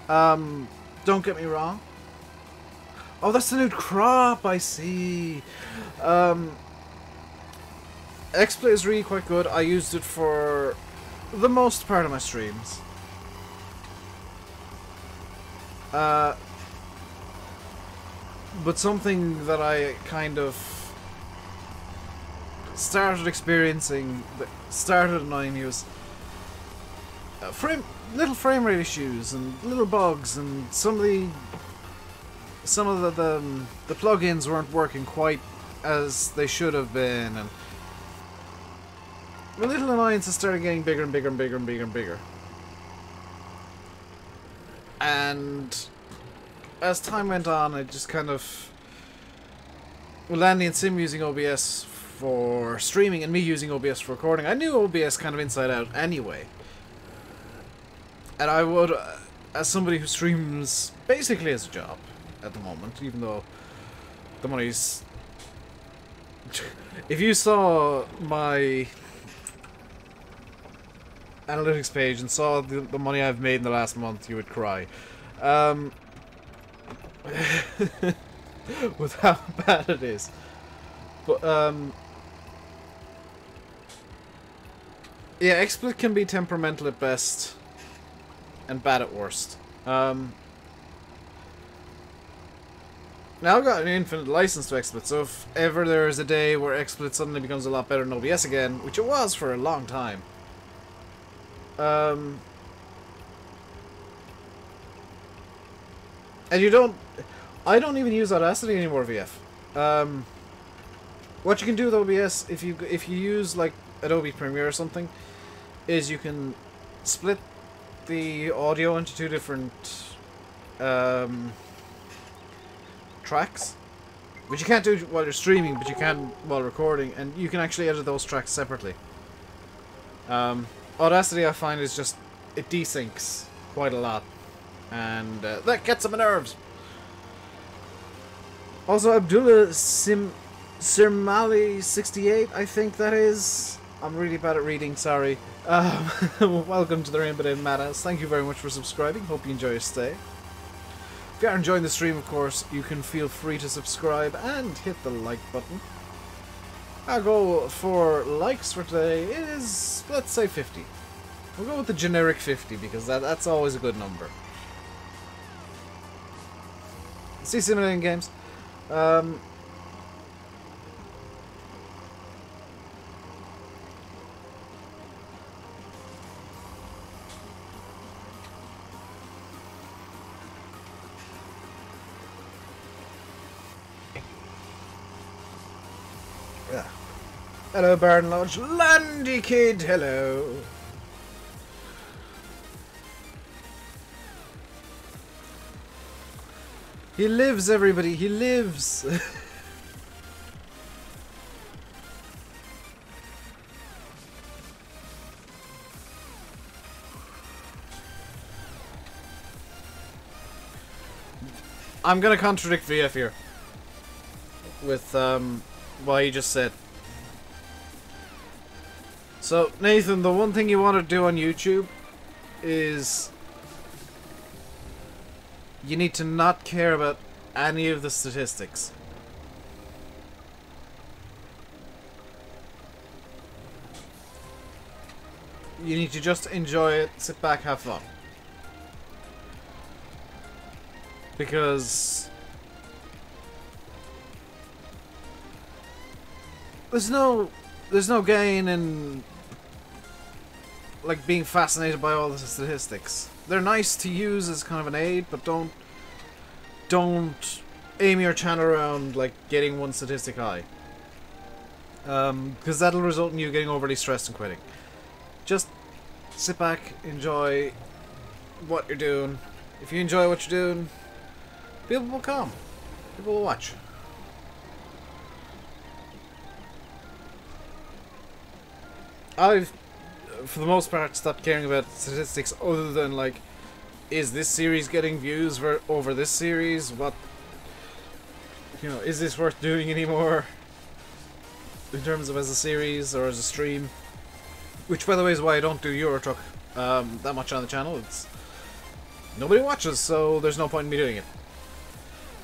Don't get me wrong. Oh, that's the new crop, I see. XSplit is really quite good. I used it for the most part of my streams. But something that I kind of started experiencing, that started annoying me, was little frame rate issues and little bugs, and some of the plugins weren't working quite as they should have been, and the little annoyances started getting bigger and bigger and bigger and bigger and bigger. And as time went on, I just kind of, with Andy and Sim using OBS for streaming and me using OBS for recording, I knew OBS kind of inside out anyway. And I would, as somebody who streams basically as a job at the moment, even though the money's... If you saw my analytics page and saw the money I've made in the last month, you would cry. With how bad it is. But, yeah, XSplit can be temperamental at best and bad at worst. Now I've got an infinite license to XSplit, so if ever there is a day where XSplit suddenly becomes a lot better than OBS again, which it was for a long time, and I don't even use Audacity anymore, VF. What you can do with OBS, if you use like Adobe Premiere or something, is you can split the audio into two different tracks, which you can't do while you're streaming, but you can while recording, and you can actually edit those tracks separately. Audacity, I find, is just, it desyncs quite a lot, and that gets on my nerves. Also, Abdullah Sirmali68, I think that is. I'm really bad at reading, sorry. Welcome to the RainbowDave Madhouse. Thank you very much for subscribing. Hope you enjoy your stay. If you are enjoying the stream, of course, you can feel free to subscribe and hit the like button. Our goal for likes for today is, let's say 50. We'll go with the generic 50 because that's always a good number. See simulating games. Yeah. Hello, Baron Lodge. Landy Kid, hello. He lives, everybody. He lives. I'm gonna contradict VF here with what he just said. So, Nathan, the one thing you want to do on YouTube is you need to not care about any of the statistics. You need to just enjoy it, sit back, have fun. Because there's no gain in like being fascinated by all the statistics. They're nice to use as kind of an aid, but don't aim your channel around like getting one statistic high. Because that'll result in you getting overly stressed and quitting. Just sit back, enjoy what you're doing. If you enjoy what you're doing, people will come. People will watch. I've, for the most part, stopped caring about statistics other than, like, is this series getting views over this series? What, you know, is this worth doing anymore? In terms of as a series or as a stream. Which, by the way, is why I don't do Euro Truck that much on the channel. It's nobody watches, so there's no point in me doing it.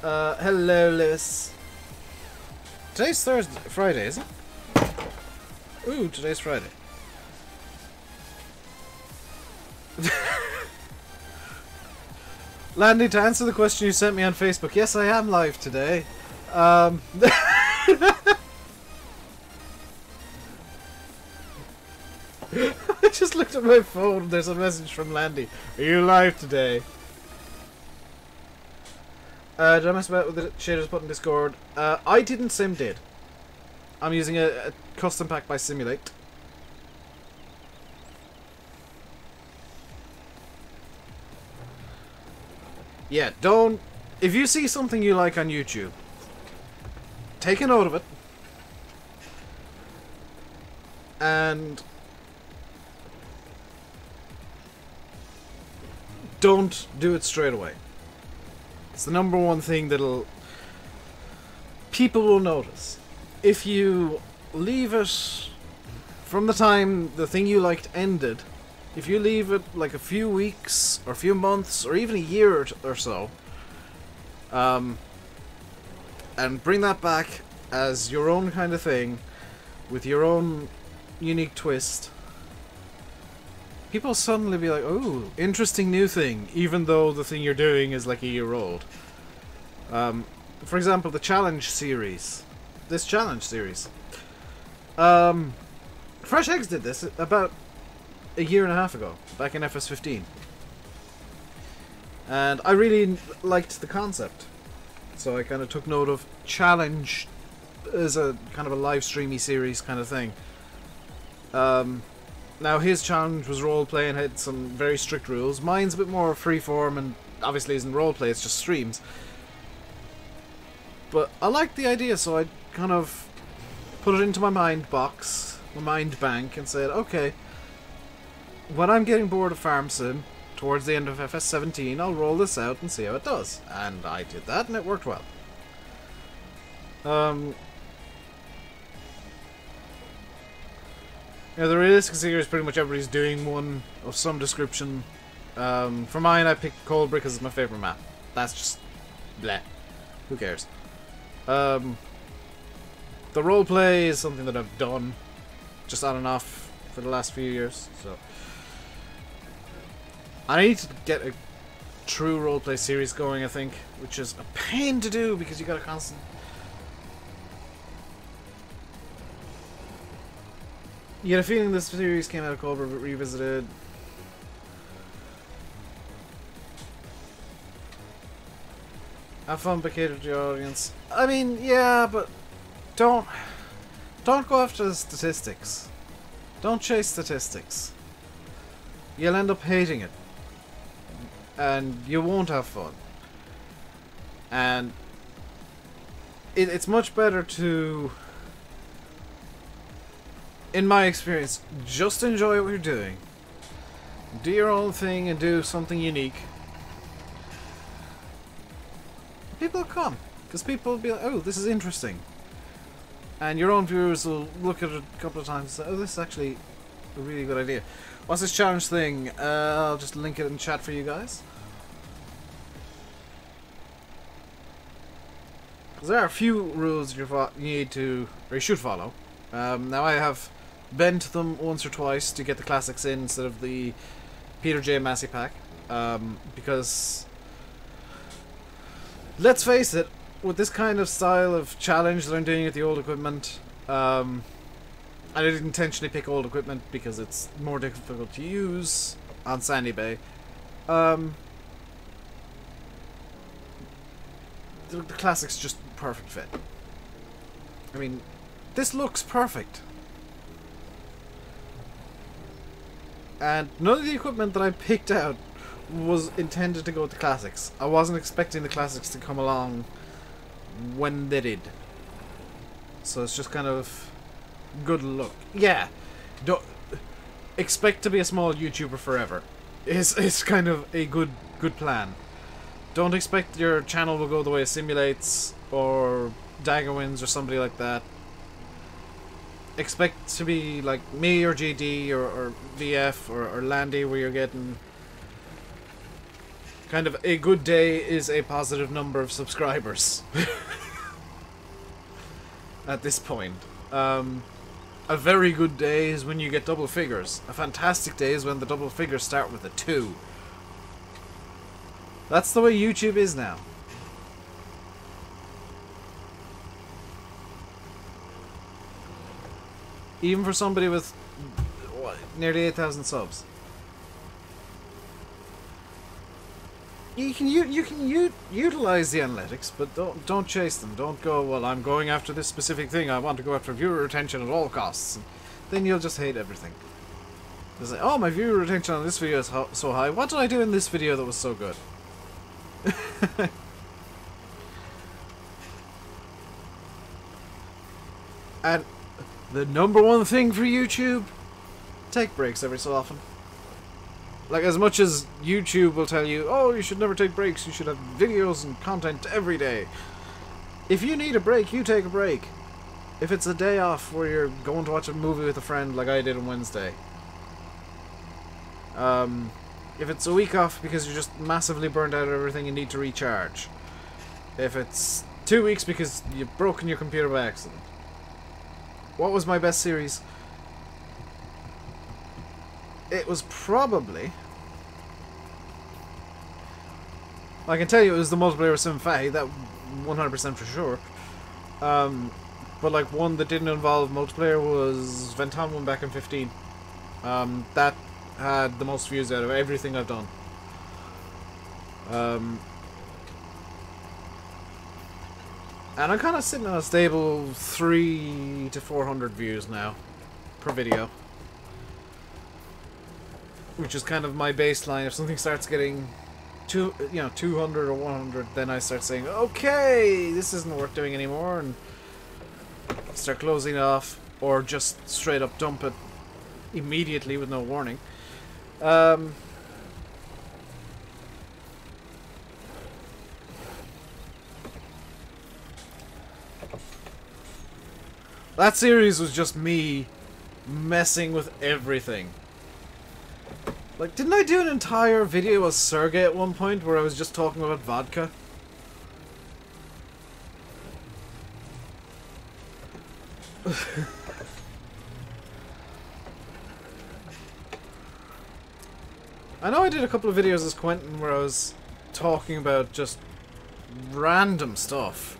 Hello, Lewis. Today's Friday, isn't it? Ooh, today's Friday. Landy, to answer the question you sent me on Facebook, yes, I am live today. I just looked at my phone. There's a message from Landy. Are you live today? Did I mess about with the shaders put in Discord? I didn't. Sim did. I'm using a custom pack by Simulate. Yeah, don't... If you see something you like on YouTube, take a note of it. And don't do it straight away. It's the number one thing that'll... people will notice. If you leave it from the time the thing you liked ended, if you leave it like a few weeks or a few months or even a year or so, and bring that back as your own kind of thing with your own unique twist, people suddenly be like, oh, interesting new thing, even though the thing you're doing is like a year old. For example, the challenge series. This challenge series. Fresh Eggs did this about a year and a half ago, back in FS15. And I really liked the concept. So I kind of took note of challenge as a kind of a live streamy series kind of thing. Now his challenge was roleplay and had some very strict rules. Mine's a bit more freeform and obviously isn't roleplay, it's just streams. But I liked the idea, so I kind of put it into my mind box, my mind bank, and said, okay, when I'm getting bored of Farm Sim, towards the end of FS17, I'll roll this out and see how it does. And I did that, and it worked well. Yeah, the realistic series, pretty much everybody's doing one of some description. For mine, I picked Cold Brick as my favourite map. That's just bleh. Who cares? The roleplay is something that I've done just on and off for the last few years, so I need to get a true roleplay series going, I think, which is a pain to do because you got a constant. You get a feeling this series came out of Cobra but revisited. Have fun, but cater to the audience. I mean, yeah, but don't go after the statistics. Don't chase statistics. You'll end up hating it. And you won't have fun. And it's much better to, in my experience, just enjoy what you're doing. Do your own thing and do something unique. People will come. Because people will be like, oh, this is interesting. And your own viewers will look at it a couple of times and say, oh, this is actually a really good idea. What's this challenge thing? I'll just link it in chat for you guys. There are a few rules you need to, or you should follow. Now I have been to them once or twice to get the classics in instead of the Peter J. Massey pack. Because, let's face it, with this kind of style of challenge that I'm doing with the old equipment, I didn't intentionally pick old equipment because it's more difficult to use on Sandy Bay. The classic's just perfect fit. I mean, this looks perfect. And none of the equipment that I picked out was intended to go with the classics. I wasn't expecting the classics to come along when they did. So it's just kind of good luck. Yeah, don't expect to be a small YouTuber forever. It's kind of a good plan. Don't expect your channel will go the way of Simulates or Daggerwins or somebody like that. Expect to be like me or GD or VF or Landy, where you're getting kind of a good day is a positive number of subscribers. At this point. A very good day is when you get double figures. A fantastic day is when the double figures start with a 2. That's the way YouTube is now. Even for somebody with what, nearly 8,000 subs. You can utilize the analytics, but don't chase them. Don't go, well, I'm going after this specific thing. I want to go after viewer retention at all costs. And then you'll just hate everything. It's like, oh, my viewer retention on this video is so high. What did I do in this video that was so good? And the #1 thing for YouTube, take breaks every so often. Like, as much as YouTube will tell you, oh, you should never take breaks, you should have videos and content every day. If you need a break, you take a break. If it's a day off where you're going to watch a movie with a friend like I did on Wednesday. If it's a week off because you're just massively burned out of everything and need to recharge. If it's 2 weeks because you've broken your computer by accident. What was my best series? It was probably... I can tell you it was the multiplayer of Sim Fae, that 100% for sure. But like one that didn't involve multiplayer was Venton one back in 15. That had the most views out of everything I've done. And I'm kind of sitting on a stable 300 to 400 views now per video. Which is kind of my baseline. If something starts getting 200 or 100, then I start saying, okay, this isn't worth doing anymore, and start closing it off, or just straight up dump it immediately with no warning. That series was just me messing with everything. Like, didn't I do an entire video with Sergey at one point where I was just talking about vodka? I know I did a couple of videos as Quentin where I was talking about just random stuff.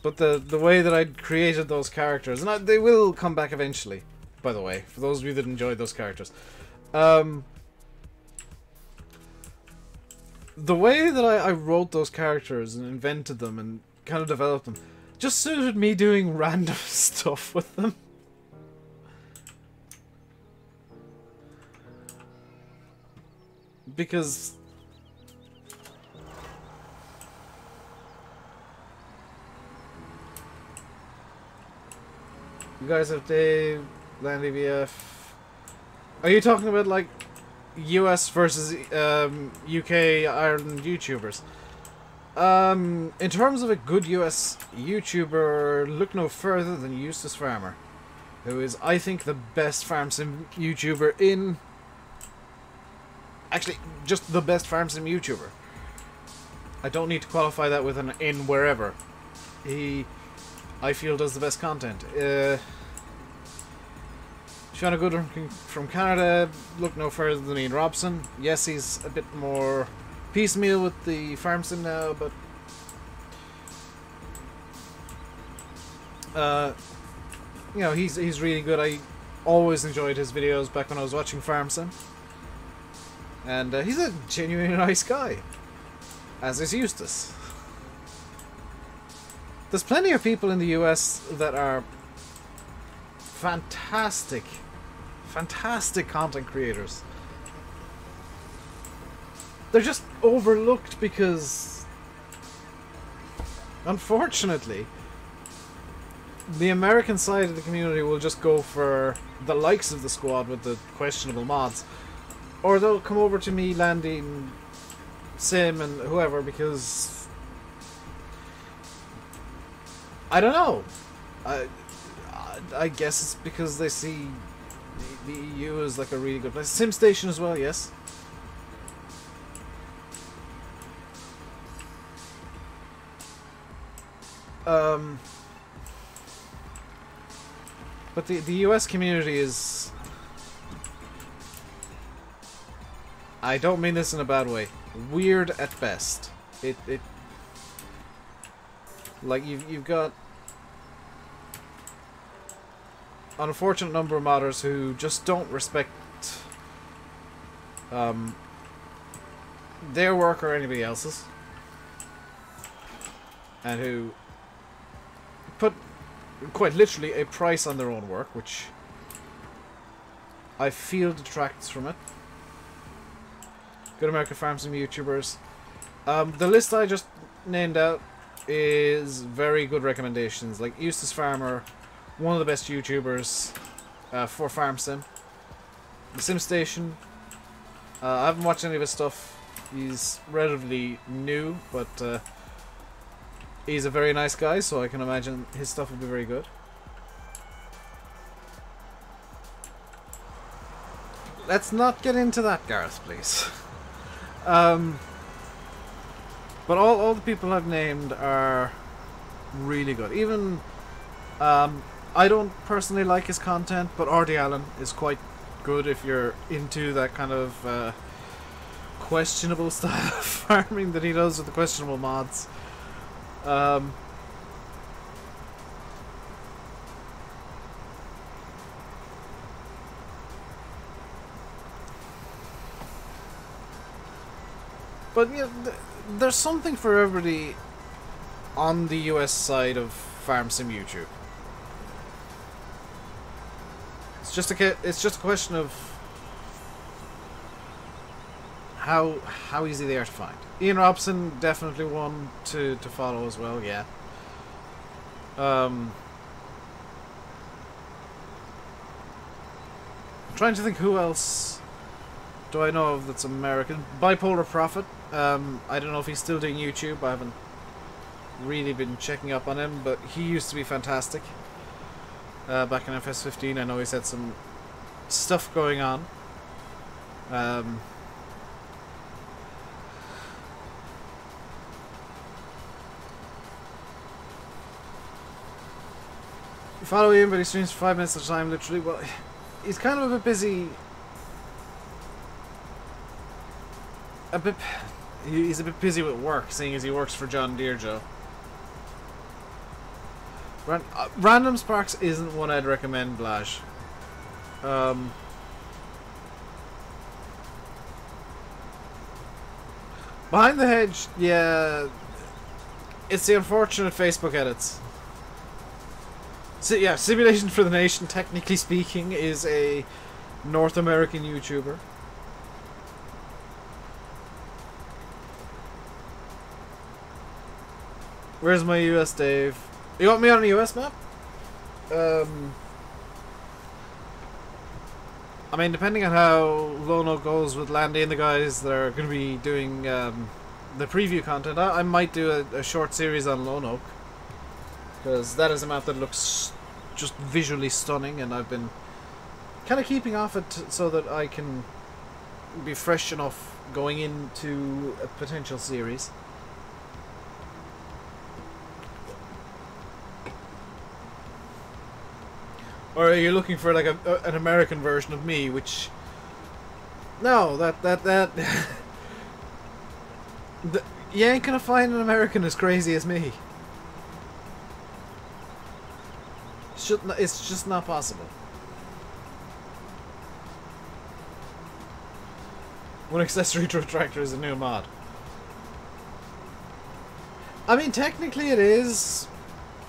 But the way that I created those characters, and they will come back eventually, by the way, for those of you that enjoyed those characters. The way that I wrote those characters and invented them and kind of developed them just suited me doing random stuff with them. Because you guys have Dave, Landy VF. Are you talking about like US versus UK, Ireland YouTubers? In terms of a good US YouTuber, look no further than Eustace Farmer, who is, I think, the best farm sim YouTuber in... Actually, just the best farm sim YouTuber. I don't need to qualify that with an in wherever. He, I feel, does the best content. If you want a good one from Canada, look no further than Ian Robson. Yes, he's a bit more piecemeal with the farm sim now, but you know, he's really good. I always enjoyed his videos back when I was watching farm sim, and he's a genuinely nice guy, as is Eustace. There's plenty of people in the US that are fantastic content creators. They're just overlooked because, unfortunately, the American side of the community will just go for the likes of the squad with the questionable mods. Or they'll come over to me, Landy, and Sim, and whoever, because... I don't know. I guess it's because they see the EU as like a really good place. SimStation as well, yes. But the US community is... I don't mean this in a bad way. Weird at best. It like you've got an unfortunate number of modders who just don't respect their work or anybody else's, and who put quite literally a price on their own work, which I feel detracts from it. Good American Farm Sim YouTubers. The list I just named out is very good recommendations. Like Eustace Farmer, one of the best YouTubers for Farm Sim. The SimStation, I haven't watched any of his stuff. He's relatively new, but he's a very nice guy, so I can imagine his stuff will be very good. Let's not get into that, Gareth, please. But all the people I've named are really good. Even, I don't personally like his content, but RD Allen is quite good if you're into that kind of questionable style of farming that he does with the questionable mods. But yeah, there's something for everybody on the US side of Farm Sim YouTube. It's just a question of how easy they are to find. Ian Robson, definitely one to follow as well. Yeah. I'm trying to think who else do I know of that's American. Bipolar Prophet. I don't know if he's still doing YouTube. I haven't really been checking up on him, but he used to be fantastic. Back in FS15, I know he's had some stuff going on. Follow him, but he streams for 5 minutes at a time, literally. Well, he's kind of a bit busy. He's a bit busy with work, seeing as he works for John Deere Joe. Random Sparks isn't one I'd recommend, Blash. Behind the Hedge, yeah, it's the unfortunate Facebook edits. So yeah, Simulation for the Nation, technically speaking, is a North American YouTuber. Where's my US Dave? You want me on a US map? I mean, depending on how Lono goes with Landy and the guys that are going to be doing the preview content, I might do a short series on Lono. Because that is a map that looks just visually stunning, and I've been kind of keeping off it so that I can be fresh enough going into a potential series. Or are you looking for like an American version of me, which... No, you ain't gonna find an American as crazy as me. It's just not possible. One accessory to a tractor is a new mod. I mean, technically it is,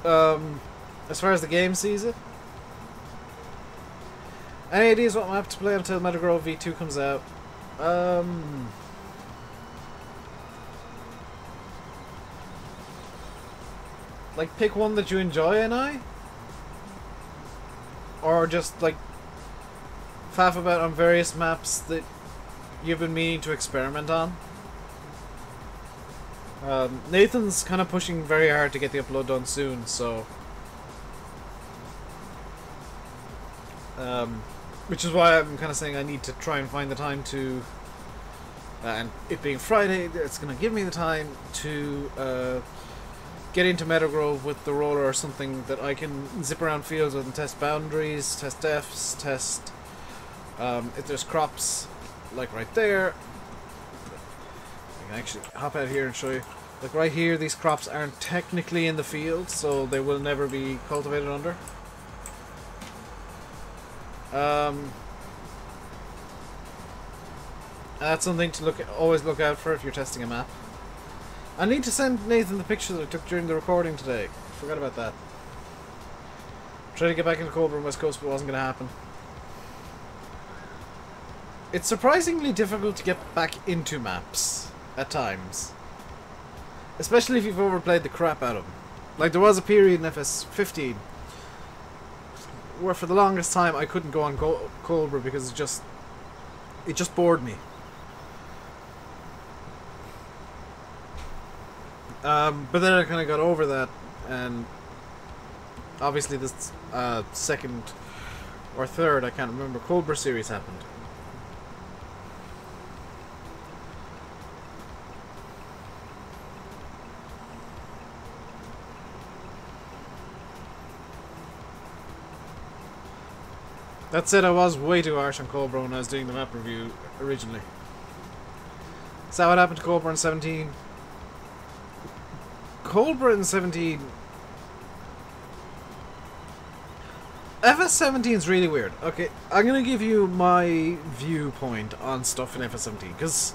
as far as the game sees it. Any ideas what map to play until Metal Grove V2 comes out? Like, pick one that you enjoy, and or just, like, faff about on various maps that you've been meaning to experiment on. Nathan's kind of pushing very hard to get the upload done soon, so... which is why I'm kind of saying I need to try and find the time to... and it being Friday, it's going to give me the time to get into Meadowgrove with the roller or something that I can zip around fields with and test boundaries, test defs, test if there's crops, like right there. I can actually hop out here and show you. Like right here, these crops aren't technically in the field, so they will never be cultivated under. That's something to always look out for if you're testing a map. I need to send Nathan the picture that I took during the recording today. Forgot about that. Tried to get back into Cobra and West Coast, but it wasn't going to happen. It's surprisingly difficult to get back into maps at times, especially if you've overplayed the crap out of them. Like there was a period in FS15 where for the longest time I couldn't go on Cobra because it just bored me. But then I kind of got over that, and obviously this second or third, I can't remember, Cobra series happened. That said, I was way too harsh on Cobra when I was doing the map review originally. Is that what happened to Cobra in 17? Cobra in 17... FS17 is really weird. Okay, I'm gonna give you my viewpoint on stuff in FS17, because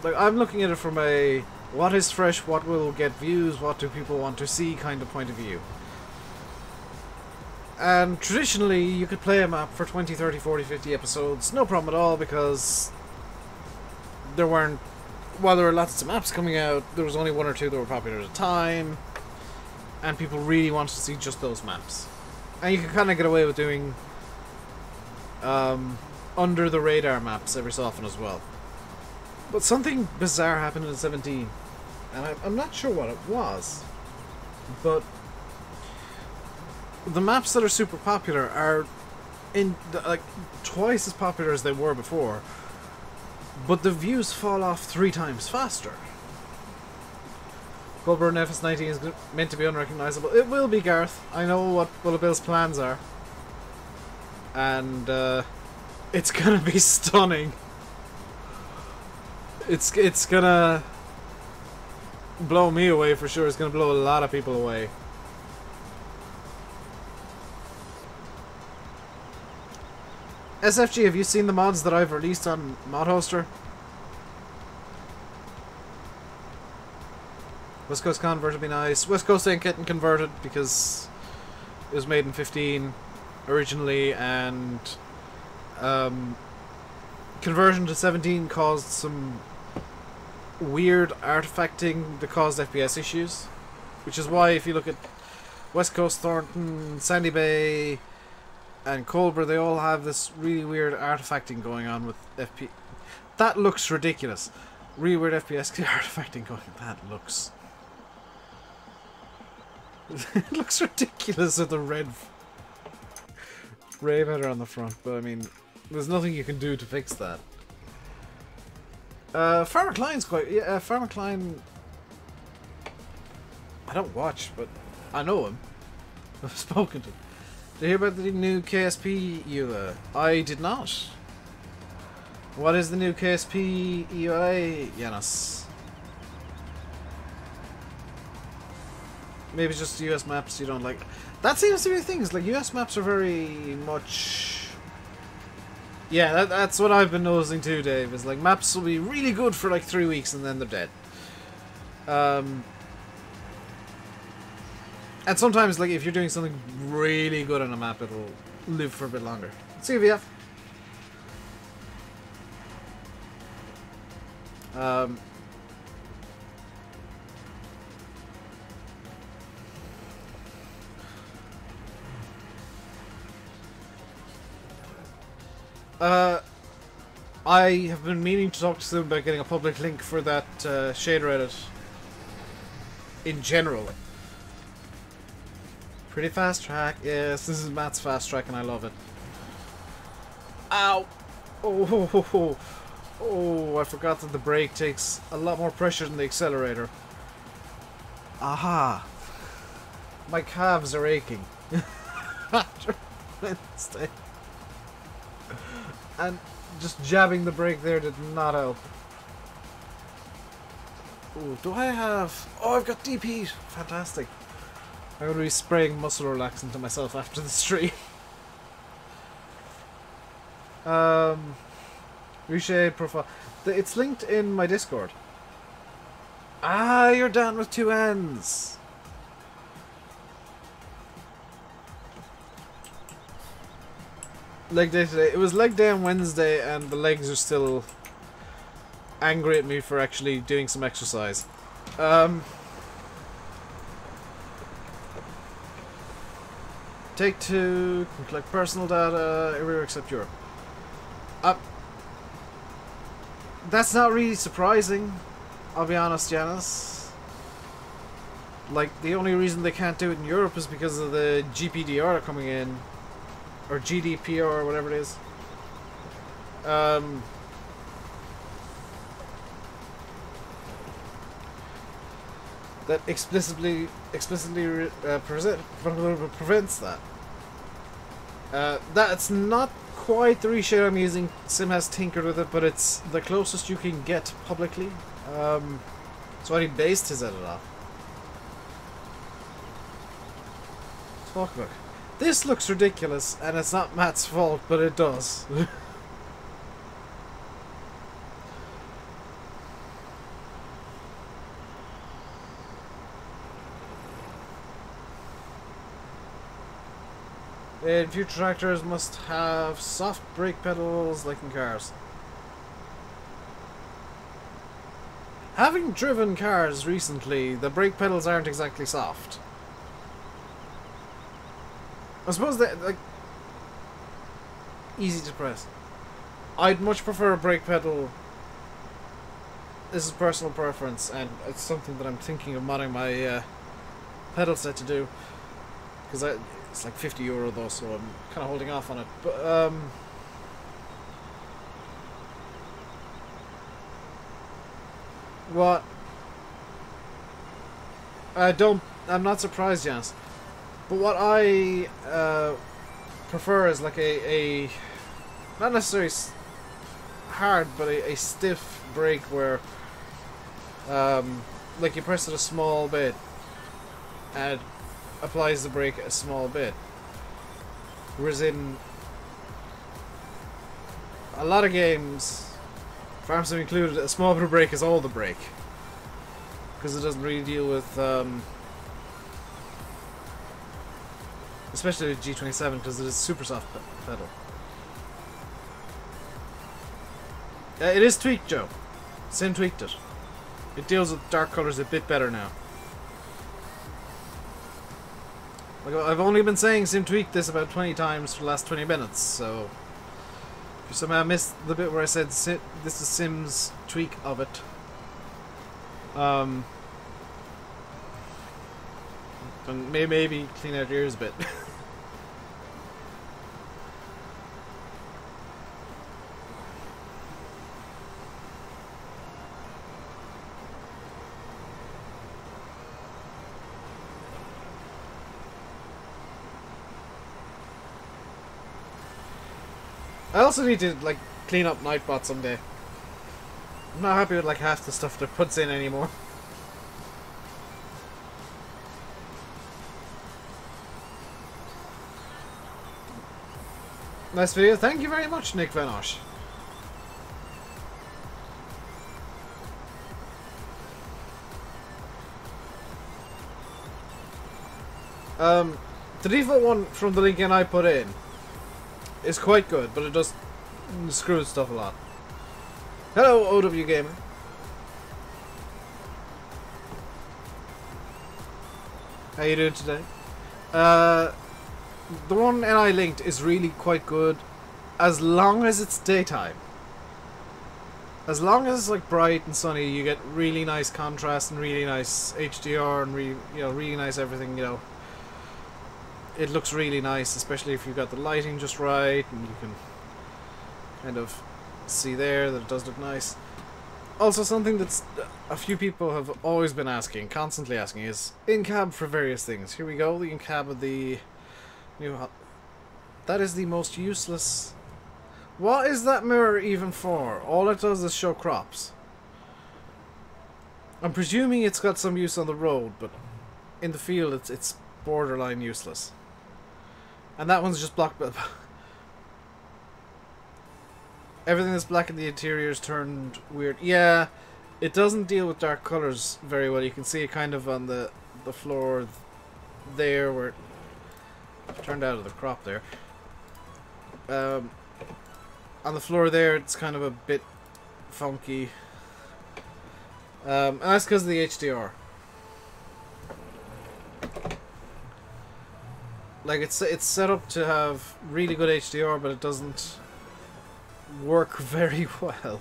like, I'm looking at it from a what is fresh, what will get views, what do people want to see kind of point of view. And traditionally, you could play a map for 20, 30, 40, 50 episodes, no problem at all, because there weren't... While there were lots of maps coming out, there was only one or two that were popular at a time, and people really wanted to see just those maps. And you could kind of get away with doing under-the-radar maps every so often as well. But something bizarre happened in 17, and I'm not sure what it was, but... the maps that are super popular are like twice as popular as they were before, but the views fall off 3 times faster. Cobra and FS19 is meant to be unrecognisable. It will be, Gareth. I know what Bullet Bill's plans are. And it's gonna be stunning. It's gonna blow me away for sure. It's gonna blow a lot of people away. SFG, have you seen the mods that I've released on Mod Hoster? West Coast convert would be nice. West Coast ain't getting converted because it was made in 15 originally, and conversion to 17 caused some weird artifacting that caused FPS issues, which is why if you look at West Coast, Thornton, Sandy Bay and Colbert, they all have this really weird artifacting going on with FPS. That looks ridiculous. Really weird FPS artifacting going on. That looks... it looks ridiculous with the red Rave header on the front, but I mean, there's nothing you can do to fix that. Farmer Klein's quite... yeah, Farmer Klein... I don't watch, but I know him. I've spoken to him. Did you hear about the new KSP EULA? I did not. What is the new KSP EULA, Yanis? Maybe just US maps you don't like. That seems to be things. Like, US maps are very much... yeah, that's what I've been noticing too, Dave. Is like, maps will be really good for like 3 weeks and then they're dead. And sometimes, like, if you're doing something really good on a map, it'll live for a bit longer. CVF. I have been meaning to talk to them about getting a public link for that shader edit in general. Pretty fast track. Yes, this is Matt's fast track and I love it. Ow! Oh, I forgot that the brake takes a lot more pressure than the accelerator. Aha! My calves are aching. After Wednesday. And just jabbing the brake there did not help. Ooh, do I have... oh, I've got deep heat. Fantastic. I'm going to be spraying muscle relaxant to myself after the stream. Reshape profile. It's linked in my Discord. Ah, you're down with 2 ends. Leg day today. It was leg day on Wednesday and the legs are still angry at me for actually doing some exercise. Take 2, can collect personal data everywhere except Europe. That's not really surprising, I'll be honest, Janice. Like, the only reason they can't do it in Europe is because of the GPDR coming in. Or GDPR, or whatever it is. That explicitly prevents that. That's not quite the reshare I'm using. Sim has tinkered with it, but it's the closest you can get publicly. So what he based his edit off. Talk about. This looks ridiculous, and it's not Matt's fault, but it does. And future tractors must have soft brake pedals like in cars. Having driven cars recently, the brake pedals aren't exactly soft. I suppose they're, like, easy to press. I'd much prefer a brake pedal. This is personal preference, and it's something that I'm thinking of modding my pedal set to do. Because it's like €50 though, so I'm kind of holding off on it. But I'm not surprised, Janice. But what I prefer is like a not necessarily hard, but a stiff brake where like you press it a small bit and it applies the brake a small bit. Whereas in a lot of games, Farm Sim included, a small bit of brake is all the brake. Because it doesn't really deal with, especially with G27, because it is super soft pedal. It is tweaked, Joe. Sim tweaked it. It deals with dark colours a bit better now. Like, I've only been saying Sim tweaked this about 20 times for the last 20 minutes, so if you somehow missed the bit where I said this is Sim's tweak of it, and maybe clean out your ears a bit. I also need to like clean up Nightbot someday. I'm not happy with like half the stuff that puts in anymore. Nice video. Thank you very much, Nick Vanosh. The default one from the link I put in is quite good, but it does screw stuff a lot. Hello, OW Gamer. How you doing today? The one I linked is really quite good, as long as it's daytime. As long as it's like bright and sunny, you get really nice contrast and really nice HDR and really nice everything. You know, it looks really nice, especially if you've got the lighting just right, and you can kind of see there that it does look nice. Also, something that's a few people have always been asking, constantly asking, is in-cab for various things. Here we go, the in-cab of the new... That is the most useless... What is that mirror even for? All it does is show crops. I'm presuming it's got some use on the road, but in the field it's borderline useless. And that one's just blocked by... Everything that's black in the interior is turned weird. Yeah, it doesn't deal with dark colours very well. You can see it kind of on the floor there where it turned out of the crop there. On the floor there, it's kind of a bit funky. And that's because of the HDR. Like, it's set up to have really good HDR, but it doesn't work very well,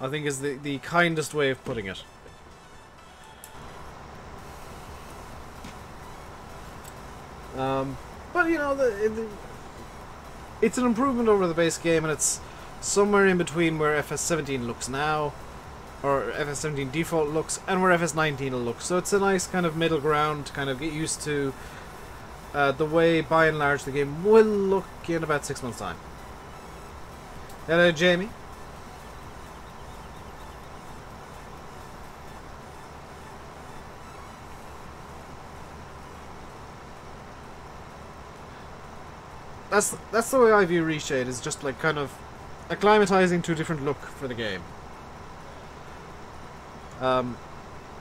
I think is the kindest way of putting it. But you know, it's an improvement over the base game, and it's somewhere in between where FS17 looks now, or FS17 default looks, and where FS19 will look. So it's a nice kind of middle ground to kind of get used to the way, by and large, the game will look in about 6 months' time. Hello, Jamie. That's the way I view Reshade, is just like kind of acclimatizing to a different look for the game.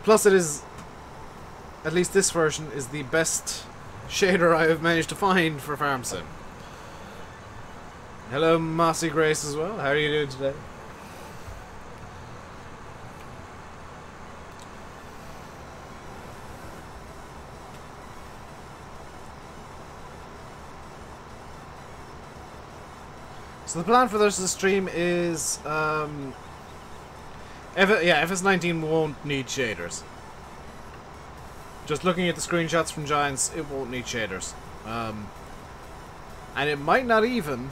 Plus it is, at least this version, is the best shader I have managed to find for Farm Sim. Hello, Mossy Grace as well. How are you doing today? So the plan for this stream is, FS19 won't need shaders. Just looking at the screenshots from Giants, it won't need shaders. And it might not even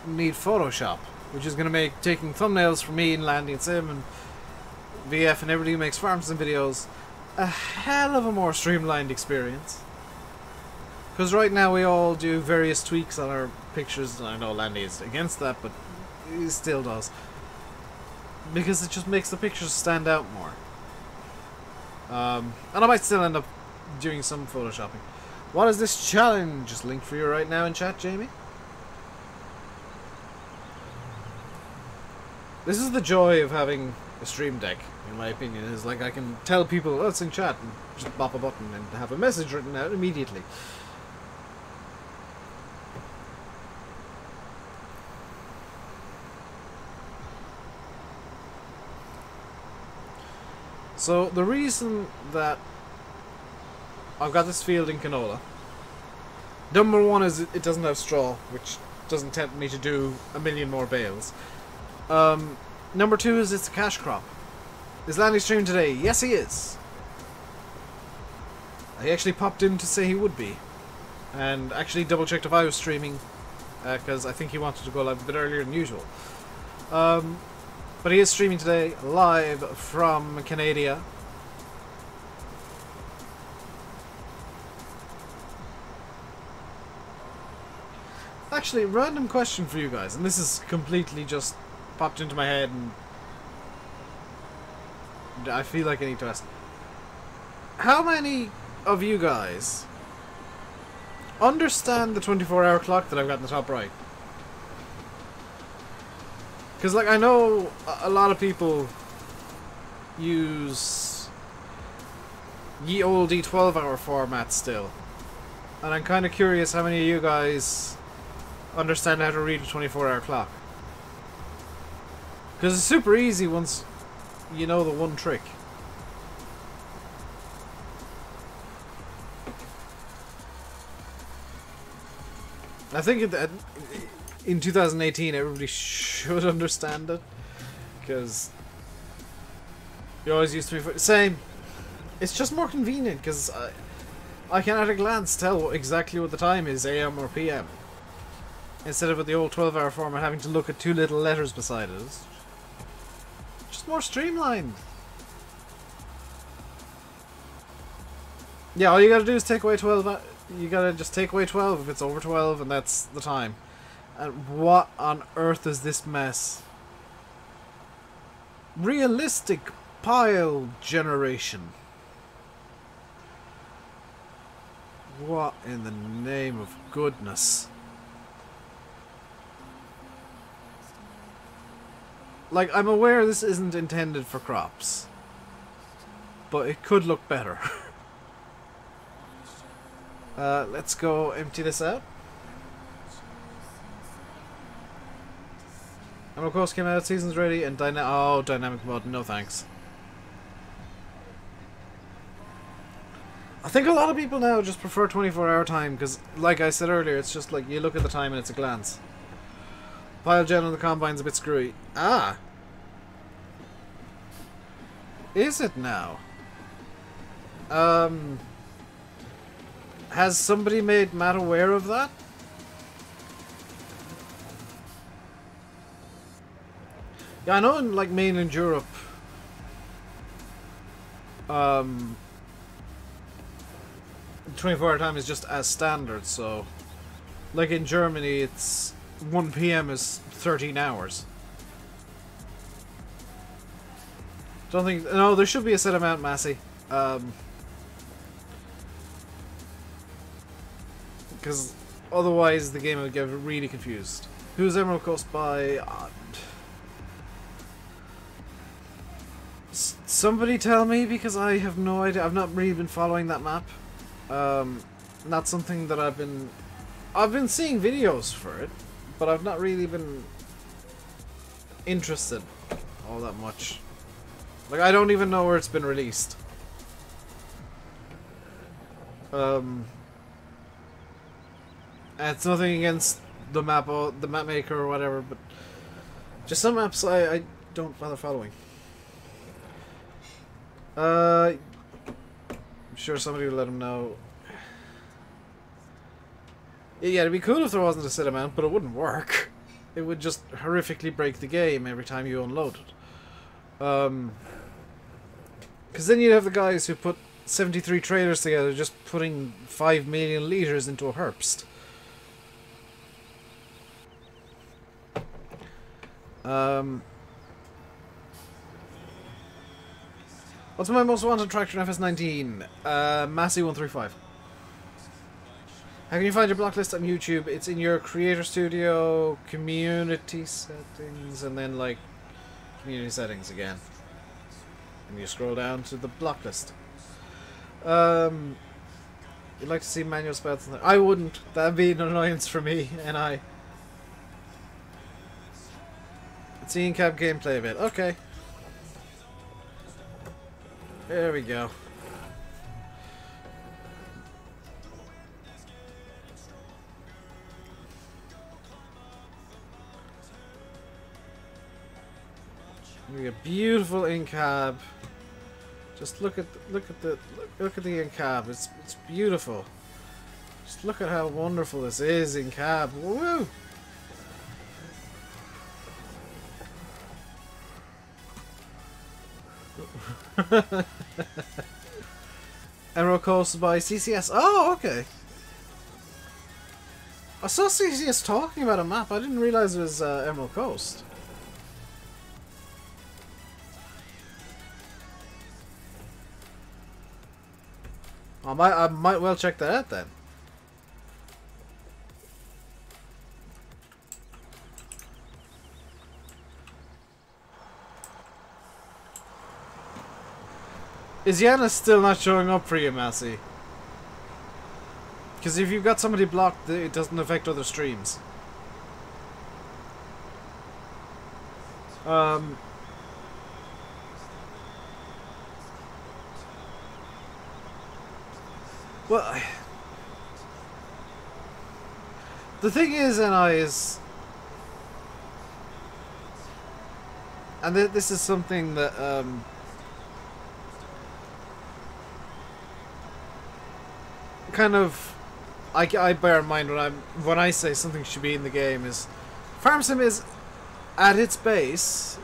need Photoshop, which is going to make taking thumbnails for me and Landy and Sim and VF and everybody who makes Farm Sim videos a hell of a more streamlined experience. Because right now we all do various tweaks on our pictures, and I know Landy is against that, but he still does. Because it just makes the pictures stand out more. And I might still end up doing some photoshopping. What is this challenge? Just linked for you right now in chat, Jamie. This is the joy of having a stream deck, in my opinion, is like I can tell people, oh, it's in chat, and just bop a button and have a message written out immediately. So the reason that I've got this field in canola, number one is it doesn't have straw, which doesn't tempt me to do a million more bales. Number two is it's a cash crop. Is Landy streaming today? Yes, he is. He actually popped in to say he would be, and actually double checked if I was streaming, because I think he wanted to go live a bit earlier than usual. But he is streaming today live from Canada. Actually, random question for you guys, and this is completely just popped into my head and I feel like I need to ask. How many of you guys understand the 24-hour clock that I've got in the top right? Because, like, I know a lot of people use ye olde 12-hour format still. And I'm kind of curious how many of you guys understand how to read a 24-hour clock. Because it's super easy once you know the one trick. I think in 2018 everybody should understand it, because you always used to be same. It's just more convenient because I can at a glance tell exactly what the time is, AM or PM, instead of with the old 12-hour format having to look at two little letters beside it. It's just more streamlined. Yeah, all you gotta do is take away 12. You gotta just take away 12 if it's over 12, and that's the time. And what on earth is this mess? Realistic pile generation. What in the name of goodness? Like, I'm aware this isn't intended for crops, but it could look better. Let's go empty this out. And of course came out, season's ready, and dynamic mode, no thanks. I think a lot of people now just prefer 24-hour time, because like I said earlier, it's just like you look at the time and it's a glance. Pile gen on the combine's a bit screwy. Ah! Is it now? Has somebody made Matt aware of that? Yeah, I know in like mainland Europe, 24-hour time is just as standard, so like in Germany it's 1 PM is 13 hours. Don't think, no, there should be a set amount, Massey. Because otherwise the game would get really confused. Who's Emerald Coast by? Somebody tell me, because I have no idea. I've not really been following that map. Not something that I've been seeing videos for it, but I've not really been interested all that much. Like, I don't even know where it's been released. And it's nothing against the map maker or whatever, but just some maps I don't bother following. I'm sure somebody will let him know. Yeah, it'd be cool if there wasn't a set amount, but it wouldn't work. It would just horrifically break the game every time you unload it. Because then you'd have the guys who put 73 trailers together just putting 5 million litres into a Herbst. What's my most wanted tractor in FS19? Massey 135. How can you find your block list on YouTube? It's in your creator studio, community settings, and then like community settings again. And you scroll down to the block list. You'd like to see manual spells? I wouldn't. That'd be an annoyance for me, and I. Seeing cab gameplay a bit. Okay. There we go. We got beautiful in-cab. Just look at the in-cab. It's beautiful. Just look at how wonderful this is in-cab. Woo! Emerald Coast by CCS. Oh, okay. I saw CCS talking about a map. I didn't realize it was Emerald Coast. I might well check that out then. Is Yana still not showing up for you, Massey? Because if you've got somebody blocked, it doesn't affect other streams. Well, the thing is, and this is something that kind of I bear in mind when I say something should be in the game is Farm Sim is at its base,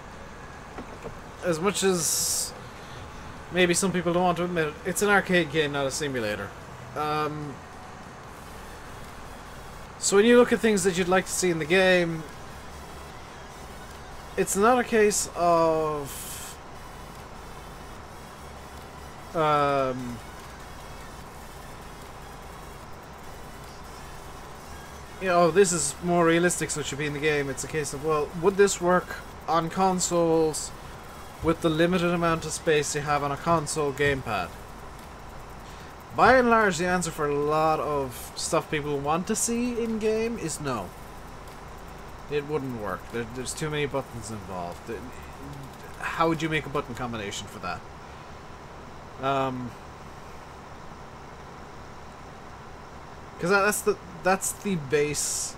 as much as maybe some people don't want to admit it, it's an arcade game, not a simulator. So when you look at things that you'd like to see in the game, it's not a case of you know, this is more realistic, so it should be in the game. It's a case of, well, would this work on consoles with the limited amount of space you have on a console gamepad? By and large, the answer for a lot of stuff people want to see in-game is no. It wouldn't work. There's too many buttons involved. How would you make a button combination for that? Because that's the base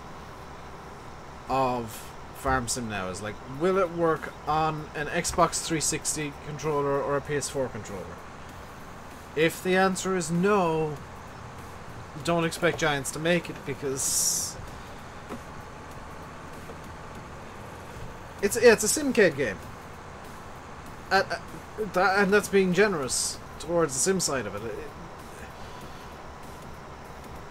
of Farm Sim now, is like, will it work on an Xbox 360 controller or a PS4 controller? If the answer is no, don't expect Giants to make it, because it's a Simcade game, and that's being generous towards the sim side of it.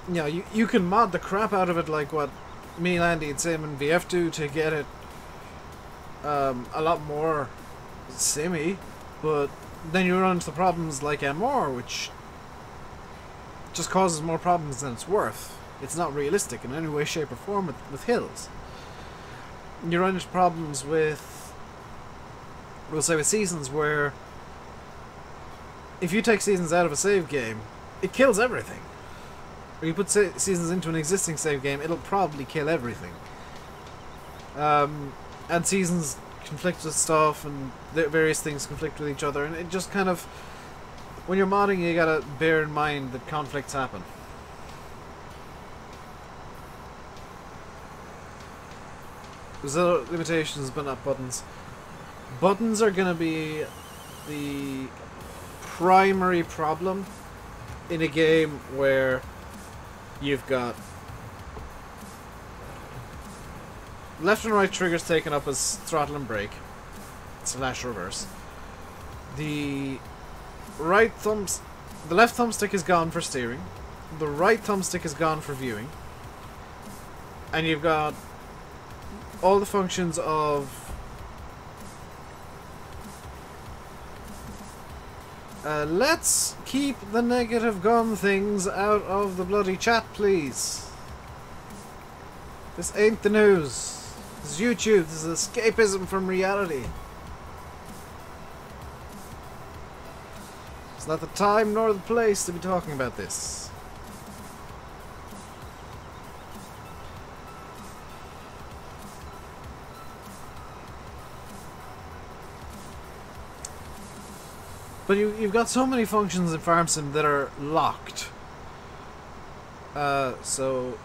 You know, you can mod the crap out of it, like what me and Andy and Sim and VF do, to get it a lot more simmy, but then you run into the problems like MR, which just causes more problems than it's worth. It's not realistic in any way, shape or form with hills. You run into problems with, we'll say, with seasons, where if you take seasons out of a save game, it kills everything. Or you put seasons into an existing save game, it'll probably kill everything. And seasons conflict with stuff, and various things conflict with each other, and it just kind of, when you're modding, you gotta bear in mind that conflicts happen. There's other limitations, but not buttons. Buttons are gonna be the primary problem in a game where you've got left and right triggers taken up as throttle and brake / reverse. The the left thumbstick is gone for steering, the right thumbstick is gone for viewing, and you've got all the functions of let's keep the negative gun things out of the bloody chat, please. This ain't the news. This is YouTube. This is escapism from reality. It's not the time nor the place to be talking about this. But you've got so many functions in Farm Sim that are locked. So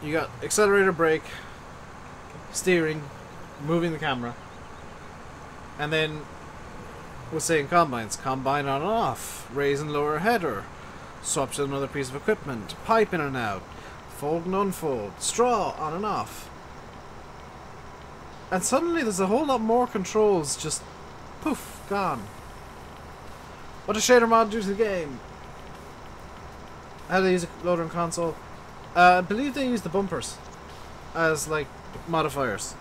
you got accelerator, brake, steering, moving the camera, and then we're saying combines. Combine on and off, raise and lower header, swap to another piece of equipment, pipe in and out, fold and unfold, straw on and off. And suddenly there's a whole lot more controls just poof, gone. What does shader mod do to the game? How do they use a loader and console? I believe they use the bumpers as like modifiers.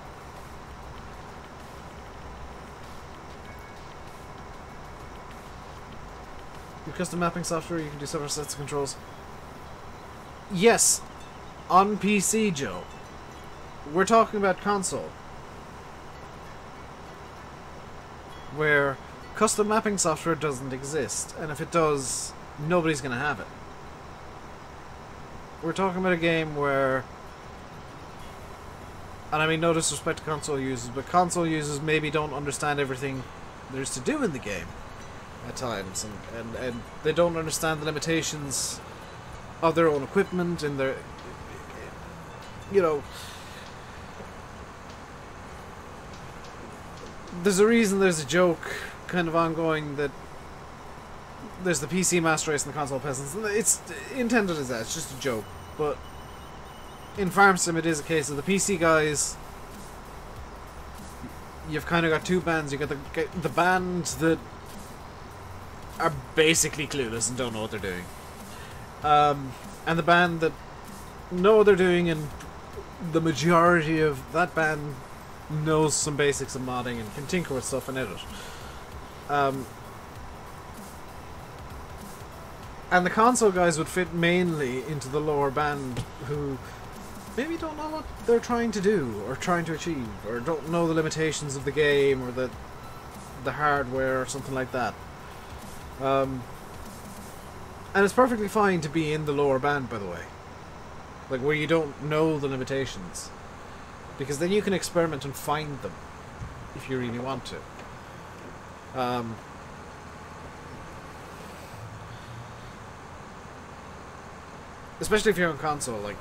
With custom mapping software, you can do several sets of controls. Yes, on PC, Joe. We're talking about console, where custom mapping software doesn't exist, and if it does, nobody's gonna have it. We're talking about a game where, and I mean no disrespect to console users, but console users maybe don't understand everything there's to do in the game at times, and they don't understand the limitations of their own equipment and their, you know, there's a reason there's a joke kind of ongoing that there's the PC master race and the console peasants. It's intended as that, it's just a joke. But in Farm Sim it is a case of the PC guys, you've kind of got two bands. You got the band that are basically clueless and don't know what they're doing, and the band that know what they're doing, and the majority of that band knows some basics of modding and can tinker with stuff and edit. And the console guys would fit mainly into the lower band, who maybe don't know what they're trying to do or trying to achieve, or don't know the limitations of the game or the hardware or something like that. And it's perfectly fine to be in the lower band, by the way, like where you don't know the limitations, because then you can experiment and find them if you really want to. Especially if you're on console, like,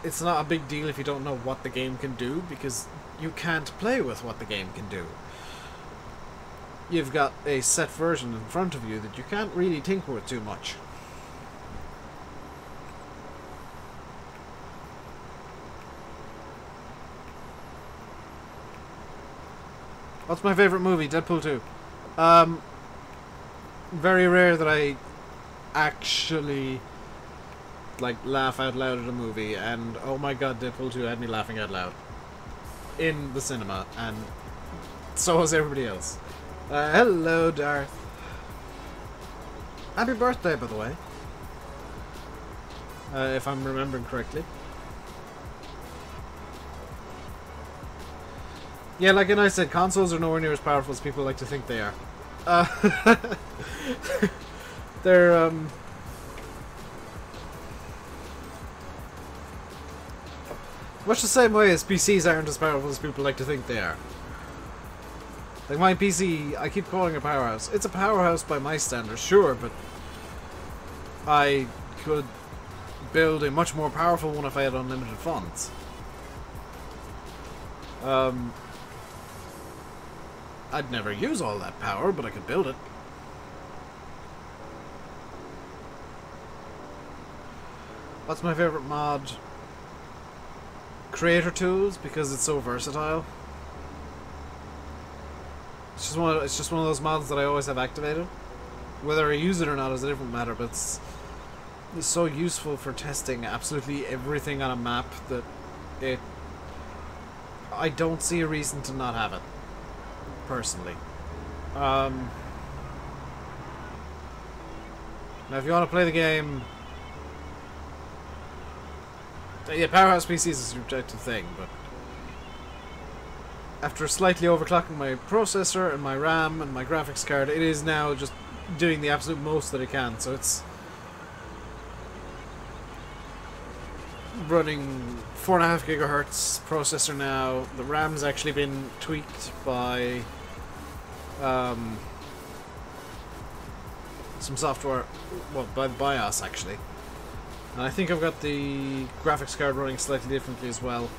it's not a big deal if you don't know what the game can do, because you can't play with what the game can do. You've got a set version in front of you that you can't really tinker with too much. What's my favourite movie? Deadpool 2. Very rare that I actually like laugh out loud at a movie, and oh my god, Deadpool 2 had me laughing out loud in the cinema, and so has everybody else. Hello, Darth. Happy birthday, by the way. If I'm remembering correctly. Yeah, like I said, consoles are nowhere near as powerful as people like to think they are. They're, much the same way as PCs aren't as powerful as people like to think they are. Like my PC, I keep calling it a powerhouse. It's a powerhouse by my standards, sure, but I could build a much more powerful one if I had unlimited funds. I'd never use all that power, but I could build it. What's my favorite mod? Creator Tools, because it's so versatile. It's just one of those mods that I always have activated. Whether I use it or not is a different matter, but it's so useful for testing absolutely everything on a map that I don't see a reason to not have it, personally. Now if you want to play the game, yeah, Powerhouse PCs is a subjective thing, but after slightly overclocking my processor and my RAM and my graphics card, it is now just doing the absolute most that it can. So it's running 4.5 gigahertz processor now. The RAM's actually been tweaked by some software, well, by the BIOS actually. And I think I've got the graphics card running slightly differently as well.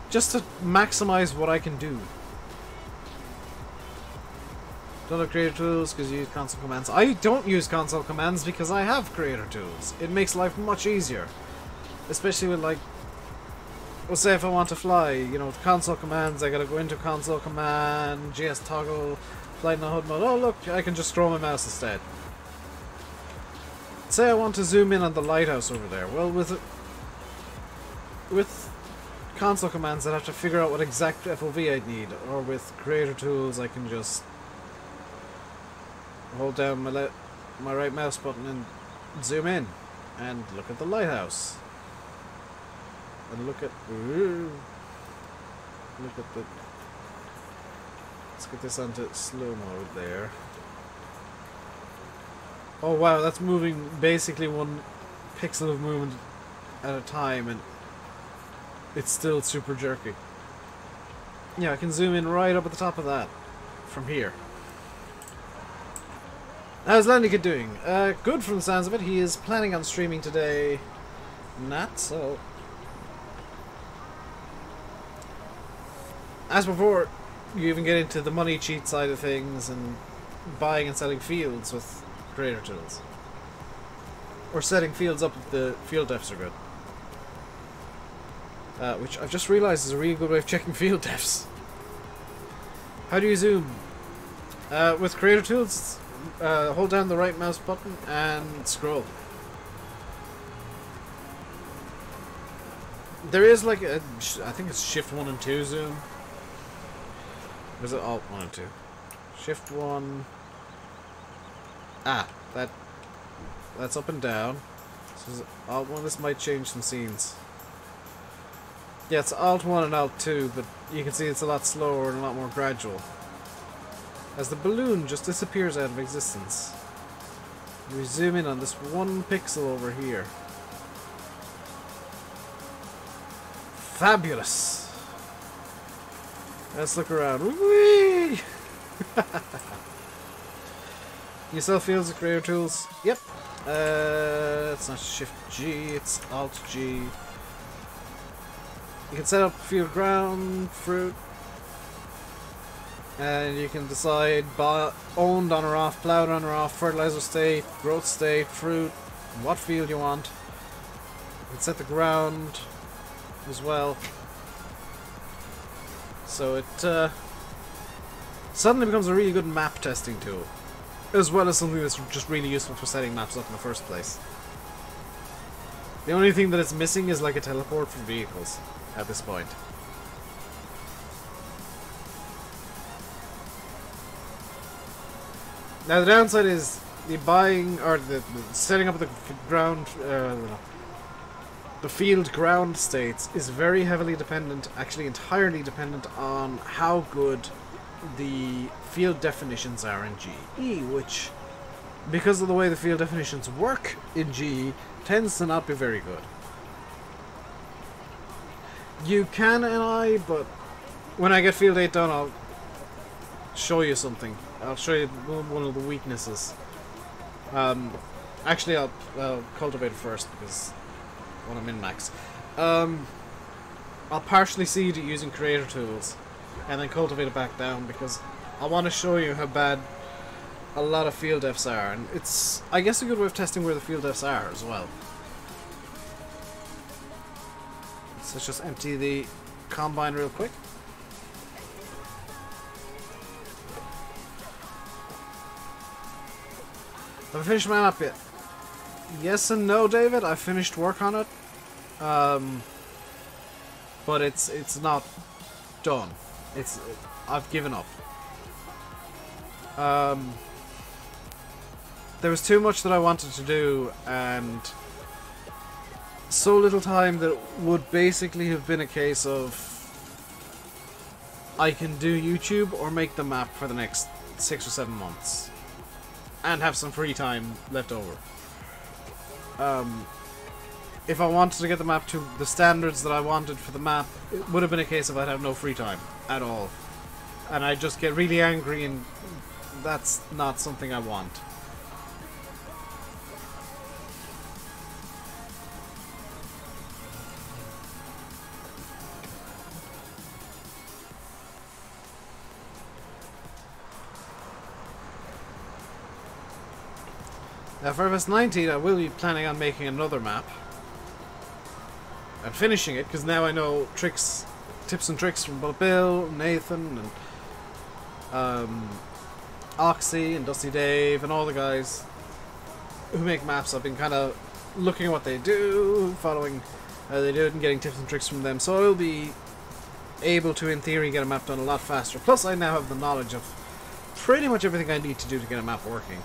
Just to maximize what I can do. Don't have creator tools because you use console commands. I don't use console commands because I have creator tools. It makes life much easier. Especially with, like, let's say if I want to fly, you know, with console commands, I gotta go into console command, GS toggle, flight in the HUD mode. Oh look, I can just throw my mouse instead. Say I want to zoom in on the lighthouse over there. Well, with console commands, I'd have to figure out what exact FOV I'd need. Or with creator tools, I can just hold down my right mouse button and zoom in and look at the lighthouse. And look at the. Let's get this onto slow mode there. Oh wow, that's moving basically one pixel of movement at a time, and it's still super jerky. Yeah, I can zoom in right up at the top of that from here. How's Landykid doing? Good from the sounds of it. He is planning on streaming today. Not so. As before, you even get into the money cheat side of things and buying and selling fields with creator tools. Or setting fields up if the field defs are good. Which I've just realised is a really good way of checking field defs. How do you zoom? With creator tools, hold down the right mouse button and scroll. There is like a, I think it's Shift 1 and 2 zoom. Or is it Alt 1 and 2? Shift 1. Ah, that's up and down. So Alt 1, this might change some scenes. Yeah, it's Alt 1 and Alt 2, but you can see it's a lot slower and a lot more gradual. As the balloon just disappears out of existence. We zoom in on this one pixel over here. Fabulous! Let's look around. Whee! You sell fields with creator tools? Yep. It's not Shift G, it's Alt G. You can set up field ground, fruit, and you can decide owned on or off, plowed on or off, fertilizer state, growth state, fruit, what field you want. You can set the ground as well. So it suddenly becomes a really good map testing tool, as well as something that's just really useful for setting maps up in the first place. The only thing that it's missing is like a teleport for vehicles at this point. Now the downside is the buying or the setting up the ground, the field ground states is very heavily dependent, actually entirely dependent on how good the field definitions are in GE, which, because of the way the field definitions work in GE, tends to not be very good. You can NI, but when I get field 8 done, I'll show you something. I'll show you one of the weaknesses. Actually, I'll cultivate it first, because when I'm in max. I'll partially seed it using creator tools, and then cultivate it back down, because I want to show you how bad a lot of field defs are, and it's, I guess, a good way of testing where the field defs are as well. So let's just empty the combine real quick. Have I finished my map yet? Yes and no, David. I finished work on it. But it's not done. I've given up. There was too much that I wanted to do, and so little time that it would basically have been a case of I can do YouTube or make the map for the next 6 or 7 months and have some free time left over. If I wanted to get the map to the standards that I wanted for the map, it would have been a case of I'd have no free time at all. And I'd just get really angry, and that's not something I want. Now for FS 19 I will be planning on making another map and finishing it, because now I know tips and tricks from both Bill, Nathan, and Oxy and DustyDave and all the guys who make maps. I've been kind of looking at what they do, following how they do it, and getting tips and tricks from them. So I'll be able to, in theory, get a map done a lot faster. Plus I now have the knowledge of pretty much everything I need to do to get a map working.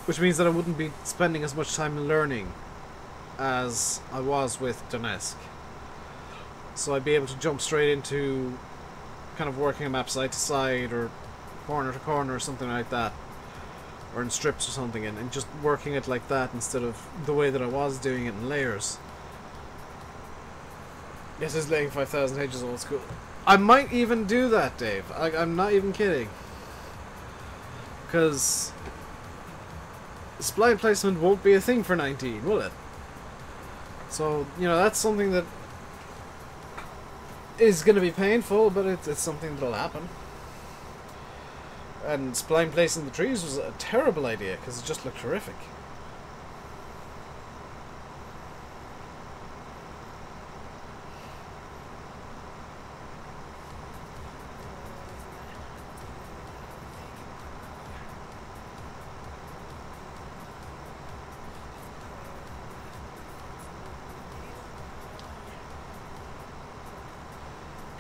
Which means that I wouldn't be spending as much time learning as I was with Donetsk. So I'd be able to jump straight into kind of working a map side to side or corner to corner or something like that. Or in strips or something, and just working it like that instead of the way that I was doing it in layers. Yes, it's laying 5,000 hedges old school. I might even do that, Dave. I'm not even kidding. Because spline placement won't be a thing for 19, will it? So, you know, that's something that is going to be painful, but it's something that'll happen. And spline placing the trees was a terrible idea, because it just looked horrific.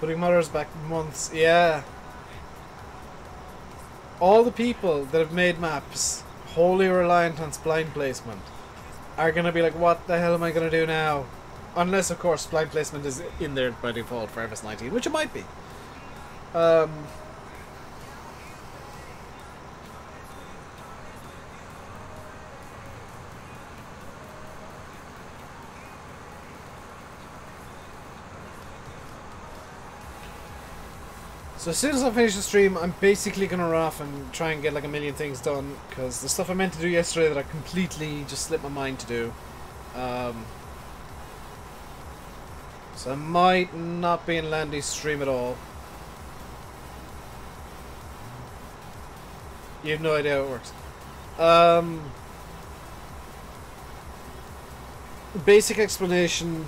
Putting modders back months, yeah. All the people that have made maps wholly reliant on spline placement are going to be like, what the hell am I going to do now? Unless, of course, spline placement is in there by default for FS 19, which it might be. So as soon as I finish the stream, I'm basically going to run off and try and get like a million things done, because the stuff I meant to do yesterday that I completely just slipped my mind to do. So I might not be in Landy's stream at all. You have no idea how it works. Basic explanation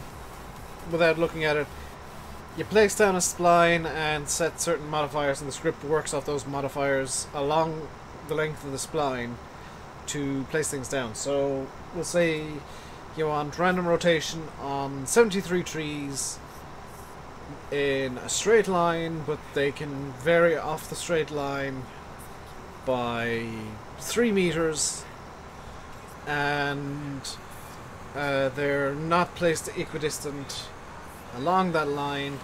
without looking at it. You place down a spline and set certain modifiers, and the script works off those modifiers along the length of the spline to place things down. So we'll say you want random rotation on 73 trees in a straight line, but they can vary off the straight line by 3 meters, and they're not placed equidistant along that line,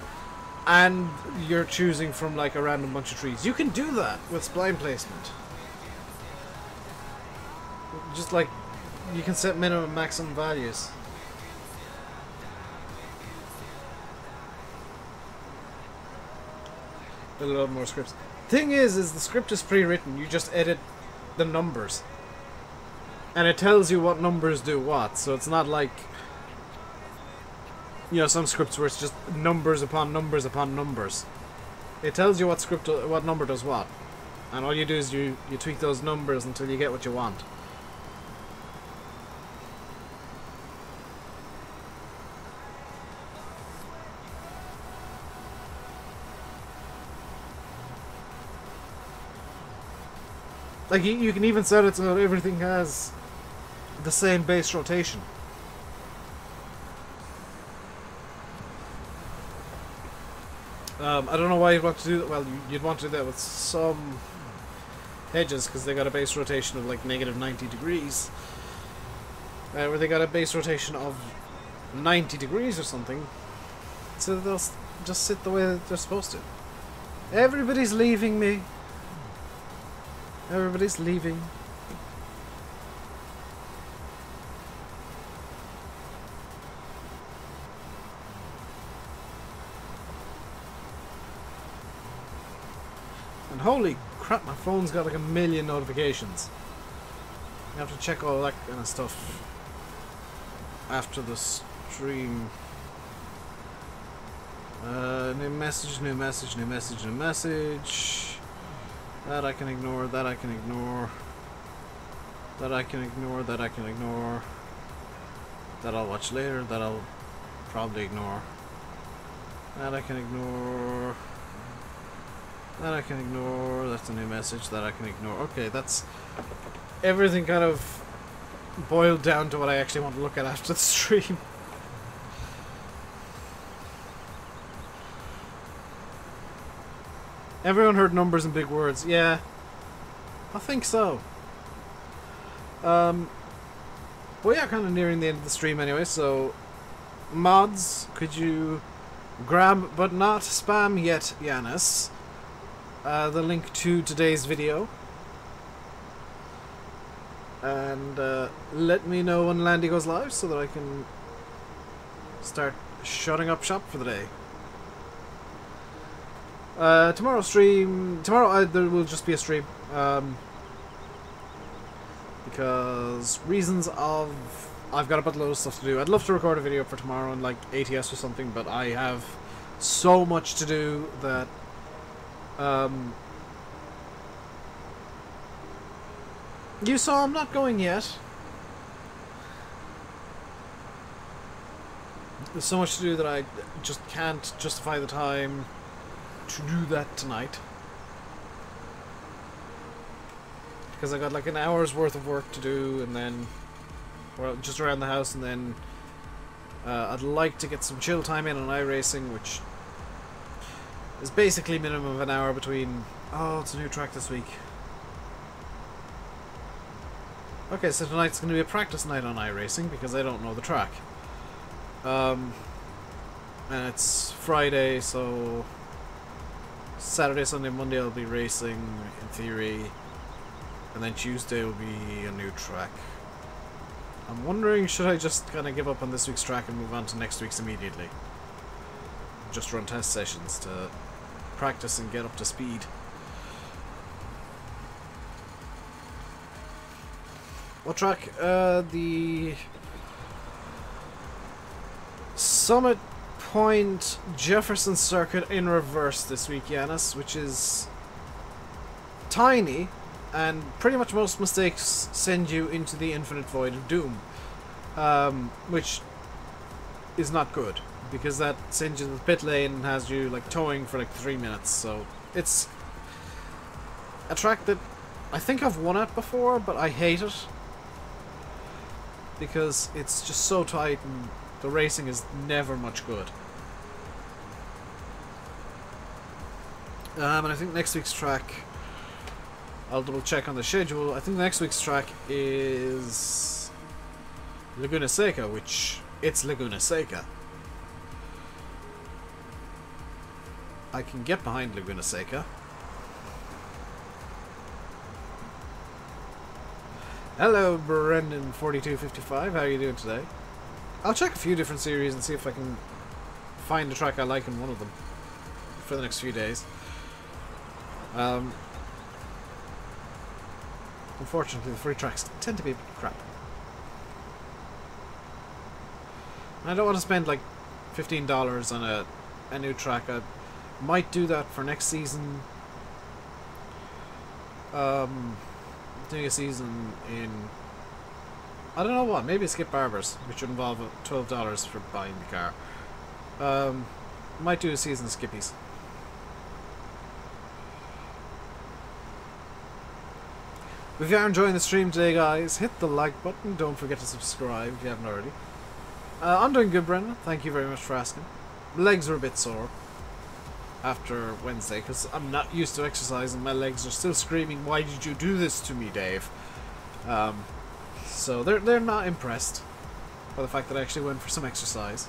and you're choosing from like a random bunch of trees. You can do that with spline placement. Just like you can set minimum and maximum values. A lot more scripts. Thing is the script is pre-written. You just edit the numbers, and it tells you what numbers do what. So it's not like, you know, some scripts where it's just numbers upon numbers upon numbers. It tells you what number does what, and all you do is you tweak those numbers until you get what you want. Like, you can even set it so that everything has the same base rotation. I don't know why you'd want to do that. Well, you'd want to do that with some hedges, because they got a base rotation of like negative 90 degrees. Where they got a base rotation of 90 degrees or something. So they'll just sit the way that they're supposed to. Everybody's leaving me. Everybody's leaving. And holy crap, my phone's got like a million notifications. I have to check all that kind of stuff after the stream. New message, new message, new message, new message. That I can ignore, that I can ignore. That I can ignore, that I can ignore. That I'll watch later, that I'll probably ignore. That I can ignore. That I can ignore. That's a new message that I can ignore. Okay, that's everything kind of boiled down to what I actually want to look at after the stream. Everyone heard numbers and big words. Yeah, I think so. We are kind of nearing the end of the stream anyway, so mods, could you grab but not spam yet, Yanis, the link to today's video, and let me know when Landy goes live so that I can start shutting up shop for the day. Tomorrow there will just be a stream, because reasons of I've got a buttload of stuff to do. I'd love to record a video for tomorrow on like ATS or something, but I have so much to do that you saw I'm not going yet. There's so much to do that I just can't justify the time to do that tonight, because I got like an hour's worth of work to do, and then just around the house, and then I'd like to get some chill time in on iRacing, which is basically minimum of an hour between. Oh, it's a new track this week. Okay, so tonight's going to be a practice night on iRacing because I don't know the track, and it's Friday, so Saturday, Sunday, Monday I'll be racing, in theory, and then Tuesday will be a new track. I'm wondering, should I just kind of give up on this week's track and move on to next week's immediately? Just run test sessions to practice and get up to speed. What track? The Summit Point Jefferson Circuit in reverse this week, Yanis, which is tiny, and pretty much most mistakes send you into the infinite void of doom, which is not good, because that sends you to the pit lane and has you like towing for like 3 minutes. So it's a track that I think I've won at before, but I hate it because it's just so tight and the racing is never much good. And I think next week's track, I'll double check on the schedule. I think next week's track is Laguna Seca, which it's Laguna Seca. I can get behind Laguna Seca. Hello, Brendan4255. How are you doing today? I'll check a few different series and see if I can find a track I like in one of them for the next few days. Unfortunately, the free tracks tend to be a bit crap. And I don't want to spend like $15 on a new track. I might do that for next season. Doing a season in, I don't know what, maybe Skip Barber's, which would involve $12 for buying the car. Might do a season of Skippies. If you are enjoying the stream today, guys, hit the like button. Don't forget to subscribe if you haven't already. I'm doing good, Brendan. Thank you very much for asking. My legs are a bit sore after Wednesday because I'm not used to exercising. My legs are still screaming, "Why did you do this to me, Dave?" So they're not impressed by the fact that I actually went for some exercise.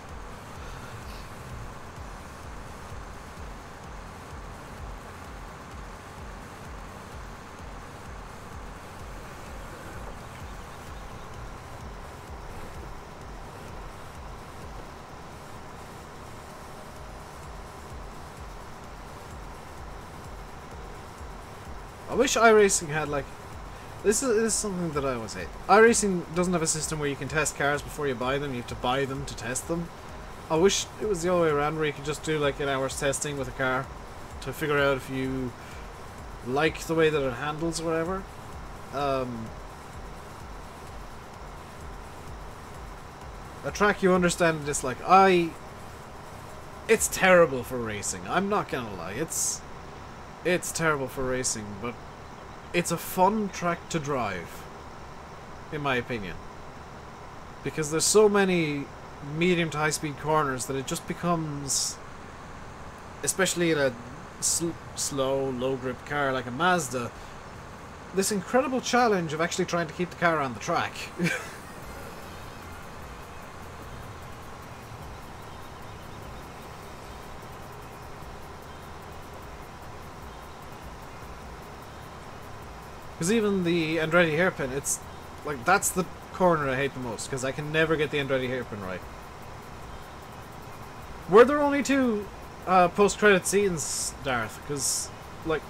I wish iRacing had like... This is something that I always hate. iRacing doesn't have a system where you can test cars before you buy them. You have to buy them to test them. I wish it was the other way around where you could just do like an hour's testing with a car to figure out if you like the way that it handles or whatever. A track you understand and dislike. It's terrible for racing. I'm not gonna lie. It's terrible for racing, but it's a fun track to drive, in my opinion. Because there's so many medium to high speed corners that it just becomes, especially in a slow, low grip car like a Mazda, this incredible challenge of actually trying to keep the car on the track. Because even the Andretti hairpin, it's like, that's the corner I hate the most, because I can never get the Andretti hairpin right. Were there only two post-credit scenes, Darth? Because, like,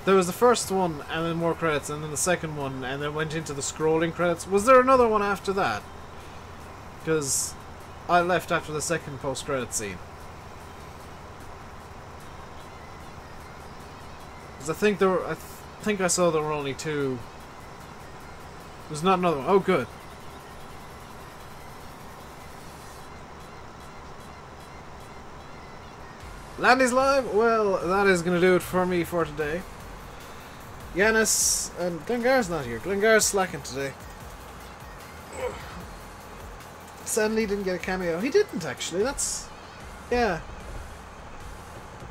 there was the first one, and then more credits, and then the second one, and then went into the scrolling credits. Was there another one after that? Because I left after the second post-credit scene. Because I think there were... I think I saw there were only two. There's not another one. Oh, good. Landy's live? Well, that is going to do it for me for today. Yanis and Glengar's not here. Glengar's slacking today. Sadly didn't get a cameo. He didn't, actually. That's... yeah.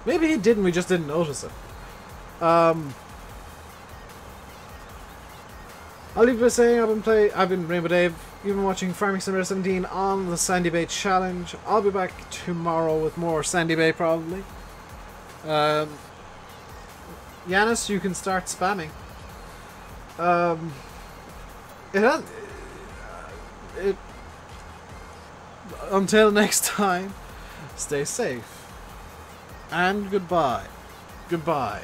Maybe he didn't, we just didn't notice it. I'll leave by saying I've been RainbowDave. You've been watching Farming Simulator 17 on the Sandy Bay Challenge. I'll be back tomorrow with more Sandy Bay, probably. Yanis, you can start spamming. Until next time, stay safe. And goodbye. Goodbye.